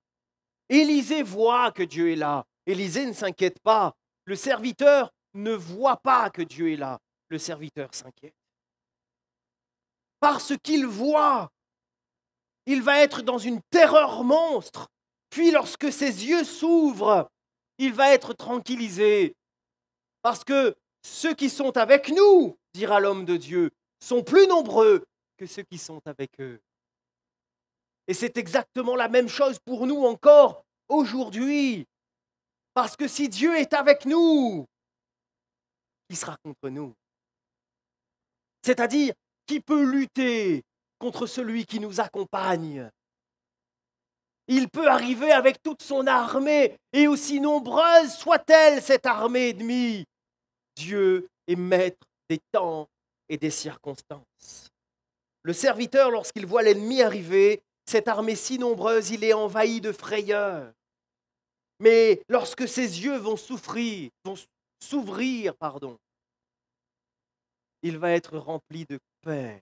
Élisée voit que Dieu est là. Élisée ne s'inquiète pas. Le serviteur ne voit pas que Dieu est là. Le serviteur s'inquiète. Parce qu'il voit, il va être dans une terreur monstre. Puis lorsque ses yeux s'ouvrent, il va être tranquillisé. Parce que ceux qui sont avec nous, dira l'homme de Dieu, sont plus nombreux que ceux qui sont avec eux. Et c'est exactement la même chose pour nous encore aujourd'hui. Parce que si Dieu est avec nous, qui sera contre nous? C'est-à-dire, qui peut lutter contre celui qui nous accompagne? Il peut arriver avec toute son armée, et aussi nombreuse soit-elle cette armée ennemie. Dieu est maître des temps et des circonstances. Le serviteur, lorsqu'il voit l'ennemi arriver, cette armée si nombreuse, il est envahi de frayeur. Mais lorsque ses yeux vont s'ouvrir, il va être rempli de paix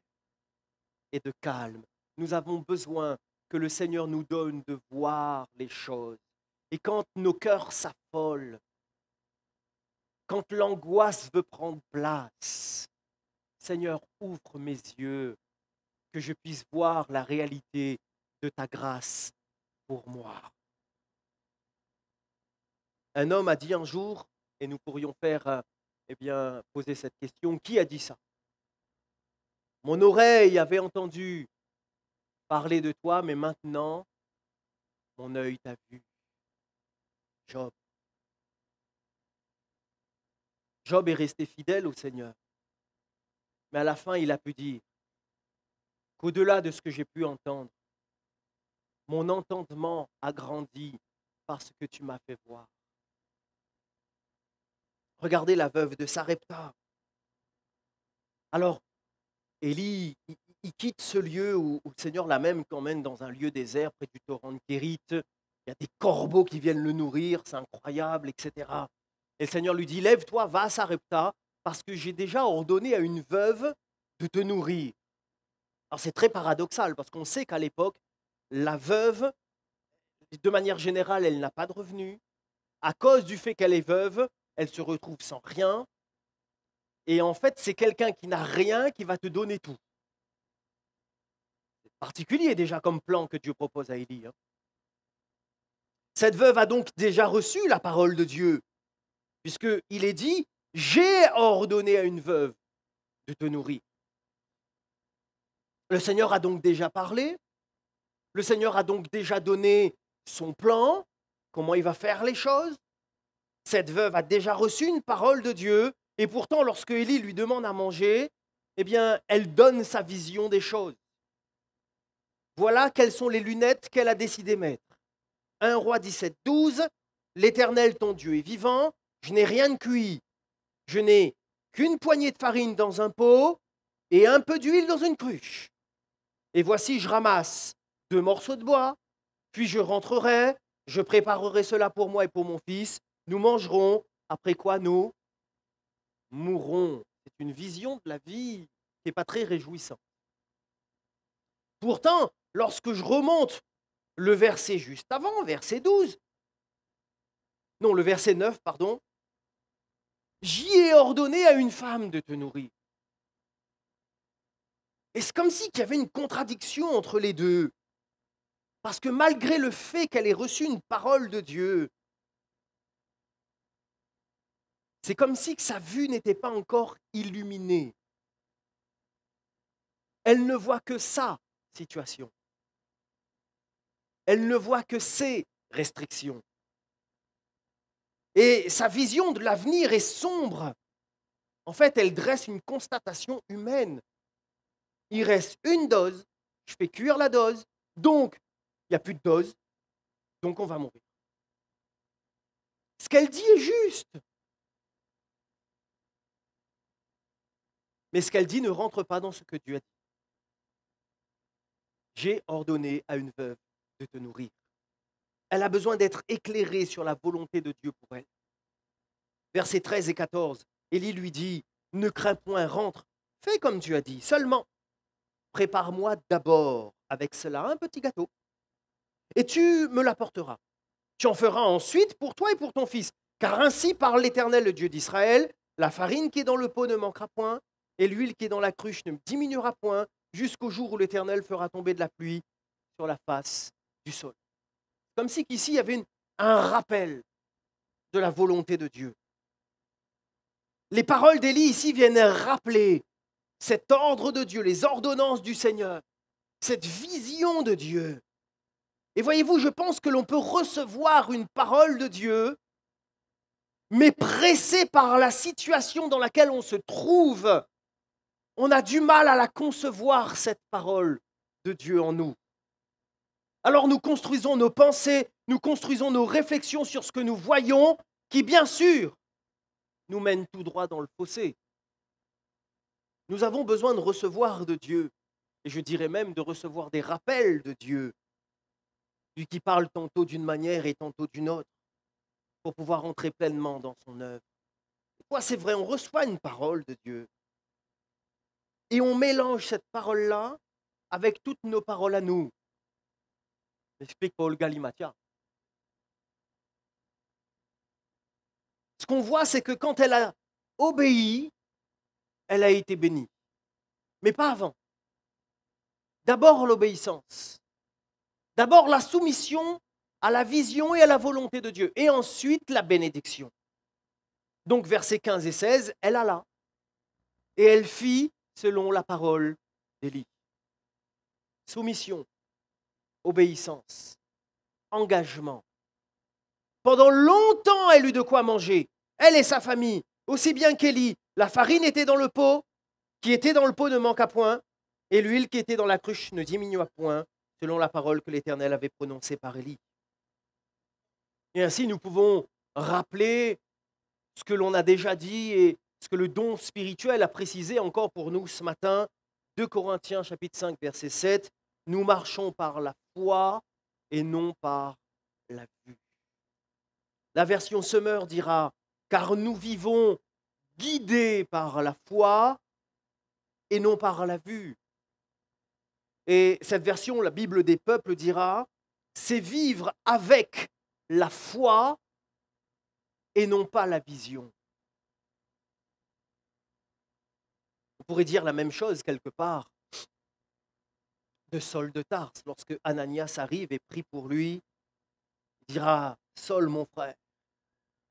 et de calme. Nous avons besoin que le Seigneur nous donne de voir les choses. Et quand nos cœurs s'affolent, quand l'angoisse veut prendre place, Seigneur, ouvre mes yeux que je puisse voir la réalité de ta grâce pour moi. Un homme a dit un jour, et nous pourrions poser cette question, qui a dit ça? Mon oreille avait entendu parler de toi, mais maintenant, mon œil t'a vu. Job. Job est resté fidèle au Seigneur. Mais à la fin, il a pu dire qu'au-delà de ce que j'ai pu entendre, mon entendement a grandi parce que tu m'as fait voir. Regardez la veuve de Sarepta. Alors, Élie, il quitte ce lieu où le Seigneur l'amène quand même dans un lieu désert près du torrent de Kérit. Il y a des corbeaux qui viennent le nourrir, c'est incroyable, etc. Et le Seigneur lui dit, lève-toi, va à Sarepta, parce que j'ai déjà ordonné à une veuve de te nourrir. Alors c'est très paradoxal, parce qu'on sait qu'à l'époque, la veuve, de manière générale, elle n'a pas de revenus. À cause du fait qu'elle est veuve, elle se retrouve sans rien. Et en fait, c'est quelqu'un qui n'a rien qui va te donner tout. C'est particulier déjà comme plan que Dieu propose à Élie. Cette veuve a donc déjà reçu la parole de Dieu, puisqu'il est dit, j'ai ordonné à une veuve de te nourrir. Le Seigneur a donc déjà parlé, le Seigneur a donc déjà donné son plan, comment il va faire les choses. Cette veuve a déjà reçu une parole de Dieu, et pourtant, lorsque Élie lui demande à manger, eh bien, elle donne sa vision des choses. Voilà quelles sont les lunettes qu'elle a décidé mettre. 1 Roi 17, 12, l'Éternel ton Dieu est vivant, je n'ai rien de cuit, je n'ai qu'une poignée de farine dans un pot et un peu d'huile dans une cruche. Et voici, je ramasse 2 morceaux de bois, puis je rentrerai, je préparerai cela pour moi et pour mon fils, nous mangerons, après quoi nous mourrons. C'est une vision de la vie qui n'est pas très réjouissante. Pourtant, lorsque je remonte le verset juste avant, verset 12, non, le verset 9, pardon, j'y ai ordonné à une femme de te nourrir. Et c'est comme si qu'il y avait une contradiction entre les deux. Parce que malgré le fait qu'elle ait reçu une parole de Dieu, c'est comme si que sa vue n'était pas encore illuminée. Elle ne voit que sa situation. Elle ne voit que ses restrictions. Et sa vision de l'avenir est sombre. En fait, elle dresse une constatation humaine. Il reste une dose, je fais cuire la dose, donc il n'y a plus de dose, donc on va mourir. Ce qu'elle dit est juste. Mais ce qu'elle dit ne rentre pas dans ce que Dieu a dit. J'ai ordonné à une veuve de te nourrir. Elle a besoin d'être éclairée sur la volonté de Dieu pour elle. Versets 13 et 14, Élie lui dit, ne crains point, rentre, fais comme tu as dit, seulement prépare-moi d'abord avec cela un petit gâteau, et tu me l'apporteras. Tu en feras ensuite pour toi et pour ton fils, car ainsi parle l'Éternel, le Dieu d'Israël, la farine qui est dans le pot ne manquera point, et l'huile qui est dans la cruche ne diminuera point, jusqu'au jour où l'Éternel fera tomber de la pluie sur la face du sol. Comme si qu'ici il y avait un rappel de la volonté de Dieu. Les paroles d'Élie ici viennent rappeler cet ordre de Dieu, les ordonnances du Seigneur, cette vision de Dieu. Et voyez-vous, je pense que l'on peut recevoir une parole de Dieu, mais pressé par la situation dans laquelle on se trouve, on a du mal à la concevoir, cette parole de Dieu en nous. Alors nous construisons nos pensées, nous construisons nos réflexions sur ce que nous voyons, qui bien sûr nous mène tout droit dans le fossé. Nous avons besoin de recevoir de Dieu, et je dirais même de recevoir des rappels de Dieu, lui qui parle tantôt d'une manière et tantôt d'une autre, pour pouvoir entrer pleinement dans son œuvre. Et quoi, c'est vrai, on reçoit une parole de Dieu, et on mélange cette parole-là avec toutes nos paroles à nous. J'explique Paul Galimatia. Ce qu'on voit, c'est que quand elle a obéi, elle a été bénie. Mais pas avant. D'abord l'obéissance. D'abord la soumission à la vision et à la volonté de Dieu. Et ensuite la bénédiction. Donc versets 15 et 16, elle alla. Et elle fit selon la parole d'Élie. Soumission, obéissance, engagement. Pendant longtemps, elle eut de quoi manger, elle et sa famille, aussi bien qu'Élie. La farine était dans le pot, qui était dans le pot ne manqua point, et l'huile qui était dans la cruche ne diminua point, selon la parole que l'Éternel avait prononcée par Élie. Et ainsi, nous pouvons rappeler ce que l'on a déjà dit et ce que le don spirituel a précisé encore pour nous ce matin. 2 Corinthiens chapitre 5, verset 7. Nous marchons par la foi et non par la vue. La version Semeur dira, car nous vivons guidés par la foi et non par la vue. Et cette version, la Bible des peuples dira, c'est vivre avec la foi et non pas la vision. On pourrait dire la même chose quelque part de Saul de Tarse. Lorsque Ananias arrive et prie pour lui, il dira, Saul mon frère,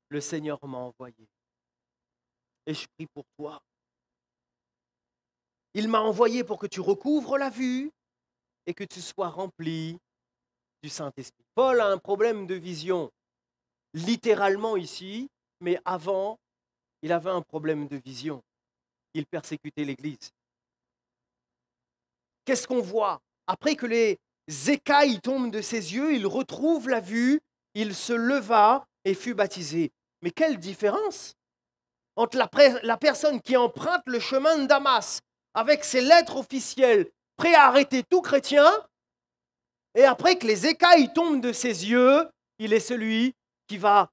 le Seigneur m'a envoyé et je prie pour toi. Il m'a envoyé pour que tu recouvres la vue et que tu sois rempli du Saint-Esprit. Paul a un problème de vision, littéralement ici, mais avant, il avait un problème de vision. Il persécutait l'Église. Qu'est-ce qu'on voit? Après que les écailles tombent de ses yeux, il retrouve la vue, il se leva et fut baptisé. Mais quelle différence entre la personne qui emprunte le chemin de Damas avec ses lettres officielles, prêt à arrêter tout chrétien, et après que les écailles tombent de ses yeux, il est celui qui va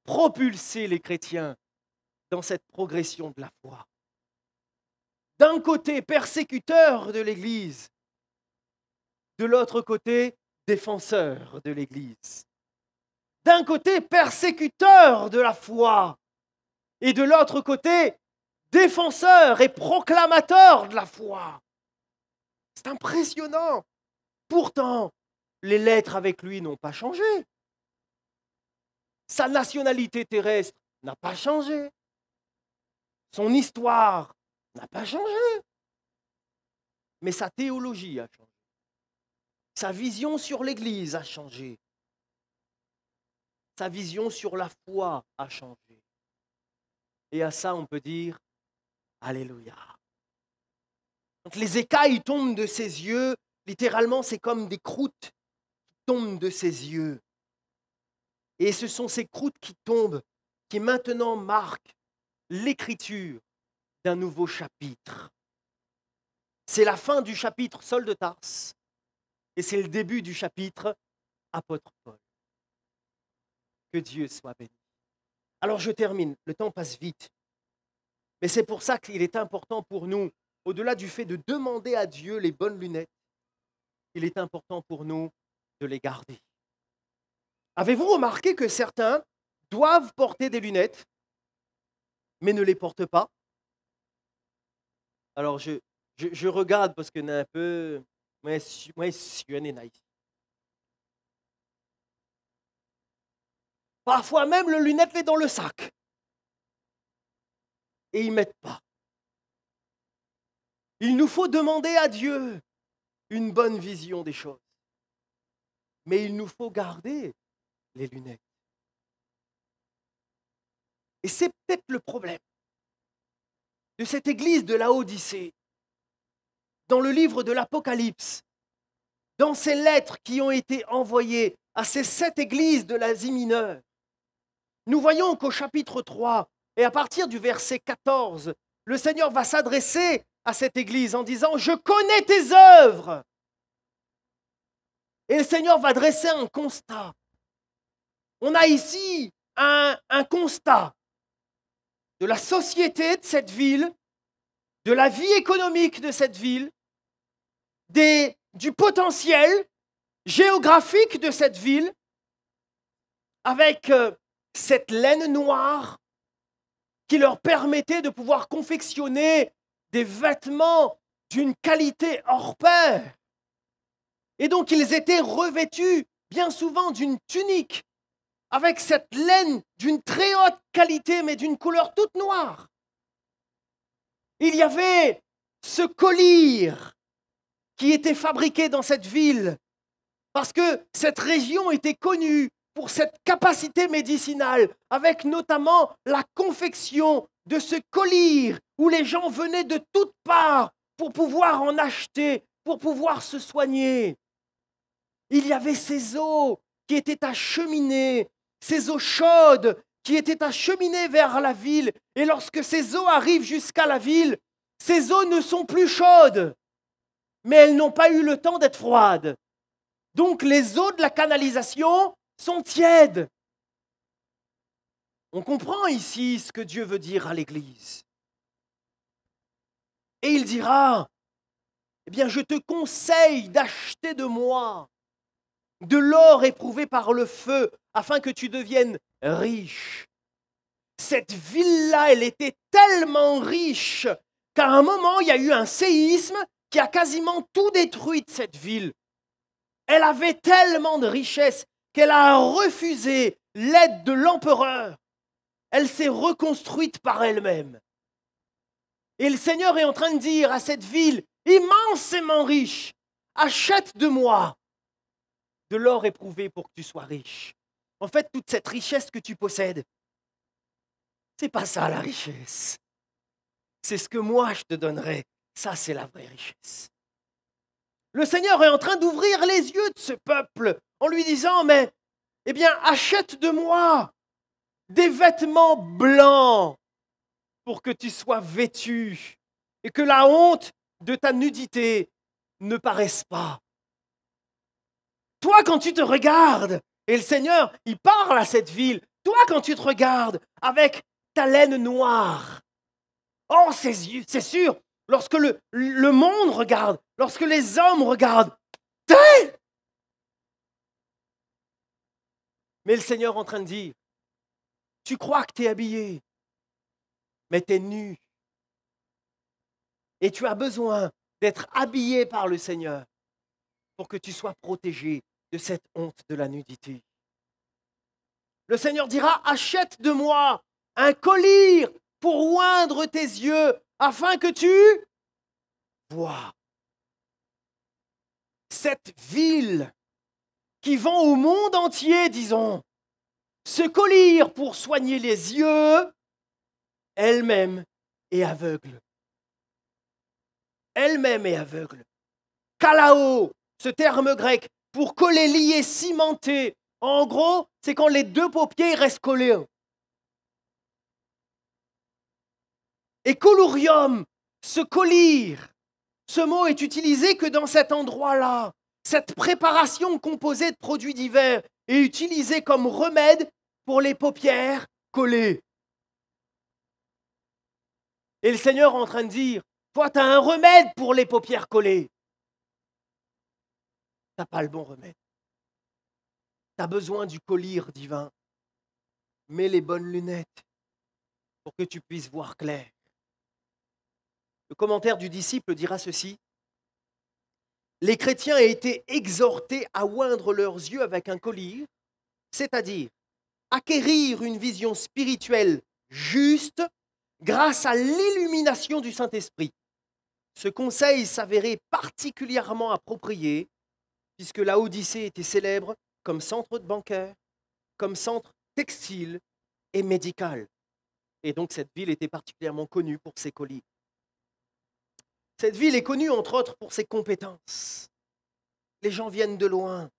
propulser les chrétiens dans cette progression de la foi. D'un côté, persécuteur de l'Église, de l'autre côté, défenseur de l'Église. D'un côté, persécuteur de la foi, et de l'autre côté, défenseur et proclamateur de la foi. C'est impressionnant. Pourtant, les lettres avec lui n'ont pas changé. Sa nationalité terrestre n'a pas changé. Son histoire n'a pas changé. Mais sa théologie a changé. Sa vision sur l'Église a changé. Sa vision sur la foi a changé. Et à ça, on peut dire Alléluia. Donc les écailles tombent de ses yeux, littéralement, c'est comme des croûtes qui tombent de ses yeux. Et ce sont ces croûtes qui tombent, qui maintenant marquent l'écriture d'un nouveau chapitre. C'est la fin du chapitre Saul de Tarse et c'est le début du chapitre Apôtre Paul. Que Dieu soit béni. Alors je termine, le temps passe vite. Mais c'est pour ça qu'il est important pour nous, au-delà du fait de demander à Dieu les bonnes lunettes, il est important pour nous de les garder. Avez-vous remarqué que certains doivent porter des lunettes, mais ne les portent pas? Alors je regarde parce qu'on est un peu... Moi, parfois même, le lunette est dans le sac. Et ils ne mettent pas. Il nous faut demander à Dieu une bonne vision des choses. Mais il nous faut garder les lunettes. Et c'est peut-être le problème de cette église de Laodicée, dans le livre de l'Apocalypse, dans ces lettres qui ont été envoyées à ces 7 églises de l'Asie mineure. Nous voyons qu'au chapitre 3, et à partir du verset 14, le Seigneur va s'adresser à cette église en disant « Je connais tes œuvres ». Et le Seigneur va dresser un constat. On a ici un constat de la société de cette ville, de la vie économique de cette ville, du potentiel géographique de cette ville, avec cette laine noire qui leur permettait de pouvoir confectionner des vêtements d'une qualité hors pair. Et donc ils étaient revêtus bien souvent d'une tunique, avec cette laine d'une très haute qualité, mais d'une couleur toute noire. Il y avait ce collier qui était fabriqué dans cette ville, parce que cette région était connue pour cette capacité médicinale, avec notamment la confection de ce collier où les gens venaient de toutes parts pour pouvoir en acheter, pour pouvoir se soigner. Il y avait ces eaux qui étaient acheminées, ces eaux chaudes qui étaient acheminées vers la ville. Et lorsque ces eaux arrivent jusqu'à la ville, ces eaux ne sont plus chaudes, mais elles n'ont pas eu le temps d'être froides. Donc les eaux de la canalisation sont tièdes. On comprend ici ce que Dieu veut dire à l'Église. Et il dira, eh bien, je te conseille d'acheter de moi de l'or éprouvé par le feu, afin que tu deviennes riche. Cette ville-là, elle était tellement riche qu'à un moment, il y a eu un séisme qui a quasiment tout détruit de cette ville. Elle avait tellement de richesses qu'elle a refusé l'aide de l'empereur. Elle s'est reconstruite par elle-même. Et le Seigneur est en train de dire à cette ville immensément riche, achète de moi de l'or éprouvé pour que tu sois riche. En fait, toute cette richesse que tu possèdes, c'est pas ça la richesse. C'est ce que moi je te donnerai. Ça, c'est la vraie richesse. Le Seigneur est en train d'ouvrir les yeux de ce peuple en lui disant, mais, eh bien, achète de moi des vêtements blancs pour que tu sois vêtu et que la honte de ta nudité ne paraisse pas. Toi, quand tu te regardes, et le Seigneur, il parle à cette ville, toi, quand tu te regardes avec ta laine noire, oh, c'est sûr, lorsque le monde regarde, lorsque les hommes regardent, mais le Seigneur est en train de dire, tu crois que tu es habillé, mais tu es nu. Et tu as besoin d'être habillé par le Seigneur pour que tu sois protégé de cette honte de la nudité. Le Seigneur dira, achète de moi un collier pour oindre tes yeux afin que tu vois. Cette ville qui vend au monde entier, disons, ce collier pour soigner les yeux, elle-même est aveugle. Elle-même est aveugle. Kalao, ce terme grec, pour coller, lier, cimenter. En gros, c'est quand les deux paupières restent collés. Et colurium, ce collier, ce mot est utilisé que dans cet endroit-là. Cette préparation composée de produits divers est utilisée comme remède pour les paupières collées. Et le Seigneur est en train de dire, toi, tu as un remède pour les paupières collées. Tu n'as pas le bon remède. Tu as besoin du collier divin. Mets les bonnes lunettes pour que tu puisses voir clair. Le commentaire du disciple dira ceci. Les chrétiens ont été exhortés à oindre leurs yeux avec un collier, c'est-à-dire acquérir une vision spirituelle juste grâce à l'illumination du Saint-Esprit. Ce conseil s'avérait particulièrement approprié puisque la Odyssée était célèbre comme centre bancaire, comme centre textile et médical. Et donc cette ville était particulièrement connue pour ses colliers. Cette ville est connue entre autres pour ses compétences. Les gens viennent de loin.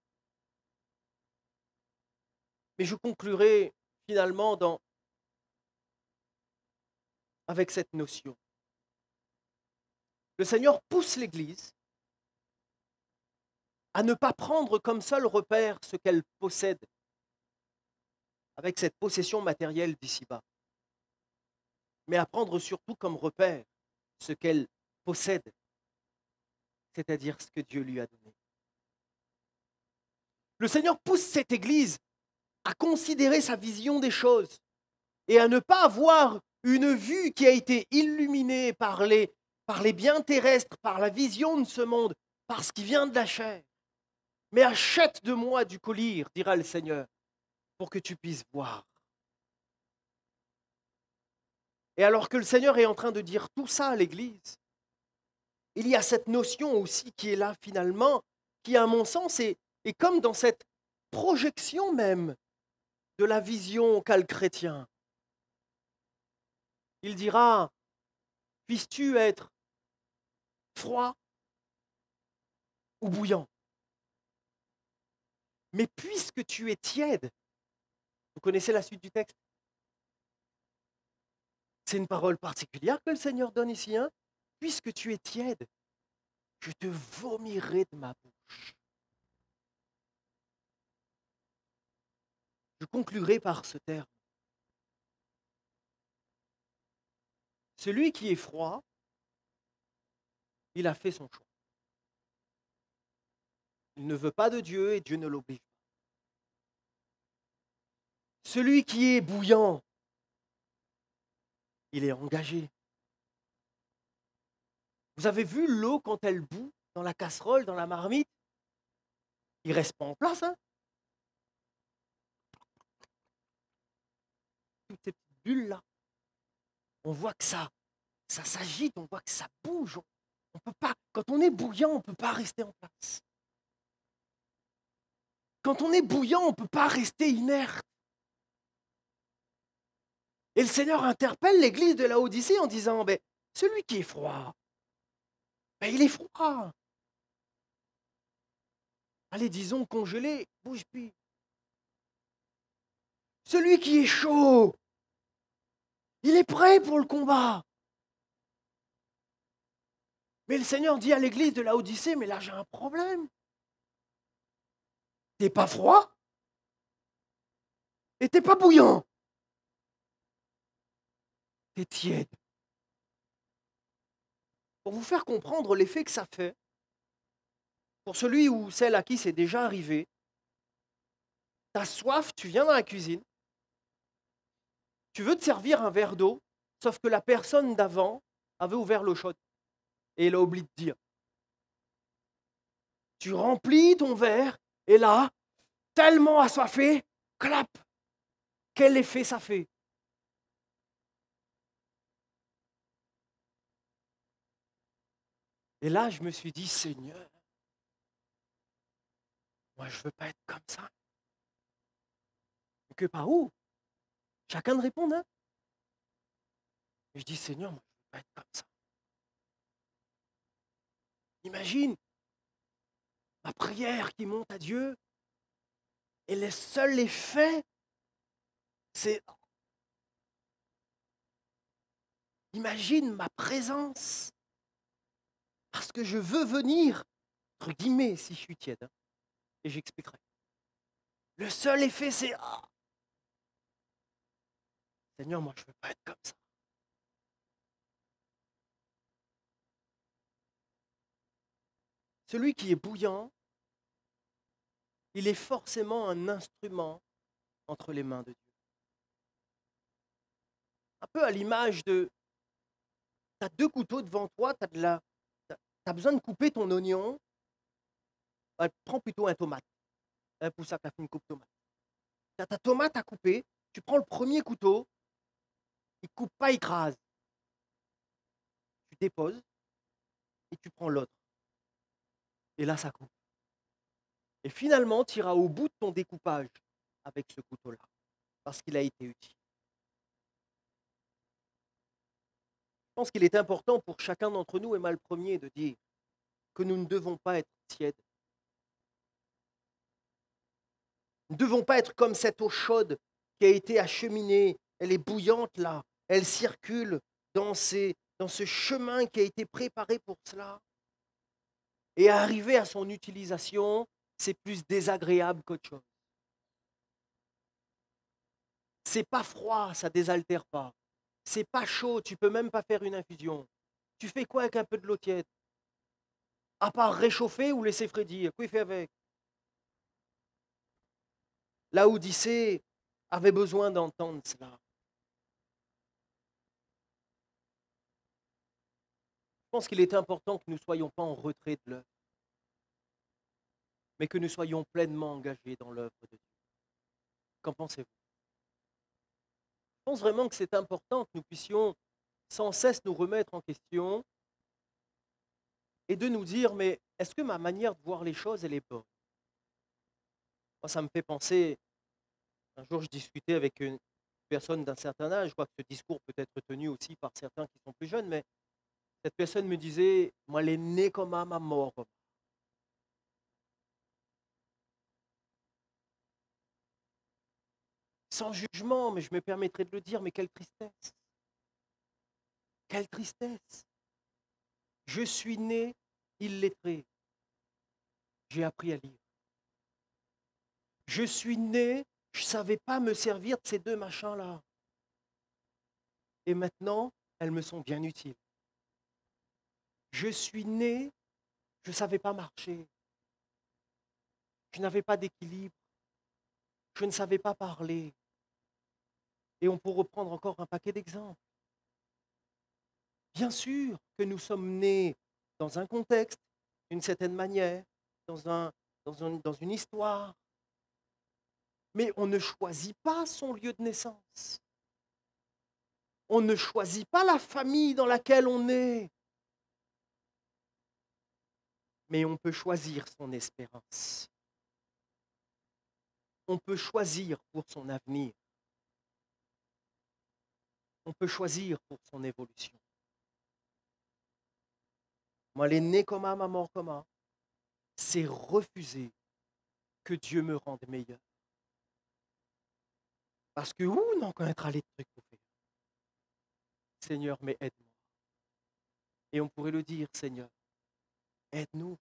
Mais je conclurai finalement avec cette notion. Le Seigneur pousse l'Église à ne pas prendre comme seul repère ce qu'elle possède avec cette possession matérielle d'ici-bas, mais à prendre surtout comme repère ce qu'elle possède, c'est-à-dire ce que Dieu lui a donné. Le Seigneur pousse cette Église à considérer sa vision des choses et à ne pas avoir une vue qui a été illuminée par les biens terrestres, par la vision de ce monde, par ce qui vient de la chair, Mais achète de moi du collyre, dira le Seigneur, pour que tu puisses voir. Et alors que le Seigneur est en train de dire tout ça à l'Église, il y a cette notion aussi qui est là finalement, qui à mon sens est comme dans cette projection même de la vision qu'a le chrétien. Il dira, puisses-tu être froid ou bouillant? Mais puisque tu es tiède, vous connaissez la suite du texte? C'est une parole particulière que le Seigneur donne ici, hein? Puisque tu es tiède, je te vomirai de ma bouche. Je conclurai par ce terme. Celui qui est froid, il a fait son choix. Il ne veut pas de Dieu et Dieu ne l'oblige pas. Celui qui est bouillant, il est engagé. Vous avez vu l'eau quand elle bout dans la casserole, dans la marmite? Il ne reste pas en place, hein? Toutes ces petites bulles-là. On voit que ça s'agite, on voit que ça bouge. On peut pas, quand on est bouillant, on ne peut pas rester en place. Quand on est bouillant, on ne peut pas rester inerte. Et le Seigneur interpelle l'église de Laodicée en disant, ben, celui qui est froid, ben, il est froid. Allez, disons congelé, bouge plus. Celui qui est chaud, il est prêt pour le combat. Mais le Seigneur dit à l'église de Laodicée, mais là j'ai un problème. T'es pas froid et t'es pas bouillant. T'es tiède. Pour vous faire comprendre l'effet que ça fait, pour celui ou celle à qui c'est déjà arrivé, t'as soif, tu viens dans la cuisine, tu veux te servir un verre d'eau, sauf que la personne d'avant avait ouvert l'eau chaude et elle a oublié de dire. Tu remplis ton verre et là, tellement assoiffé, clap, quel effet ça fait? Et là, je me suis dit, Seigneur, moi je ne veux pas être comme ça. Que par où? Chacun de répondre, hein? Et je dis, Seigneur, moi je ne veux pas être comme ça. Imagine ma prière qui monte à Dieu et le seul effet, c'est... Imagine ma présence parce que je veux venir, entre guillemets, si je suis tiède, hein, et j'expliquerai. Le seul effet, c'est... Ah, Seigneur, moi je ne veux pas être comme ça. Celui qui est bouillant, il est forcément un instrument entre les mains de Dieu. Un peu à l'image de, tu as deux couteaux devant toi, tu as besoin de couper ton oignon, prends plutôt un tomate. Pour ça, tu as fait une coupe tomate. Tu as ta tomate à couper, tu prends le premier couteau, il ne coupe pas, il crase. Tu déposes et tu prends l'autre. Et là, ça coupe. Et finalement, tu iras au bout de ton découpage avec ce couteau-là, parce qu'il a été utile. Je pense qu'il est important pour chacun d'entre nous, et moi le premier, de dire que nous ne devons pas être tièdes. Nous ne devons pas être comme cette eau chaude qui a été acheminée. Elle est bouillante là. Elle circule dans ce chemin qui a été préparé pour cela. Et arriver à son utilisation, c'est plus désagréable qu'autre chose. C'est pas froid, ça désaltère pas. C'est pas chaud, tu peux même pas faire une infusion. Tu fais quoi avec un peu de l'eau tiède? À part réchauffer ou laisser frédir, quoi il fait avec? La Odyssée avait besoin d'entendre cela. Je pense qu'il est important que nous ne soyons pas en retrait de l'œuvre. mais que nous soyons pleinement engagés dans l'œuvre de Dieu. Qu'en pensez-vous? Je pense vraiment que c'est important que nous puissions sans cesse nous remettre en question et de nous dire, mais est-ce que ma manière de voir les choses, elle est bonne? Moi, ça me fait penser, un jour je discutais avec une personne d'un certain âge, je crois que ce discours peut être tenu aussi par certains qui sont plus jeunes, mais cette personne me disait, moi, elle est née comme âme à mort. Sans jugement, mais je me permettrai de le dire, mais quelle tristesse! Quelle tristesse! Je suis né illettré, j'ai appris à lire. Je suis né, je ne savais pas me servir de ces deux machins-là. Et maintenant, elles me sont bien utiles. Je suis né, je ne savais pas marcher. Je n'avais pas d'équilibre. Je ne savais pas parler. Et on peut reprendre encore un paquet d'exemples. Bien sûr que nous sommes nés dans un contexte, d'une certaine manière, dans une histoire, mais on ne choisit pas son lieu de naissance. On ne choisit pas la famille dans laquelle on est, mais on peut choisir son espérance. On peut choisir pour son avenir. On peut choisir pour son évolution. Moi, les nés comme âme, à mort comme âme, c'est refuser que Dieu me rende meilleur. Parce que où on en connaîtra les trucs pour faire. Seigneur, mais aide-moi. Et on pourrait le dire, Seigneur, aide-nous.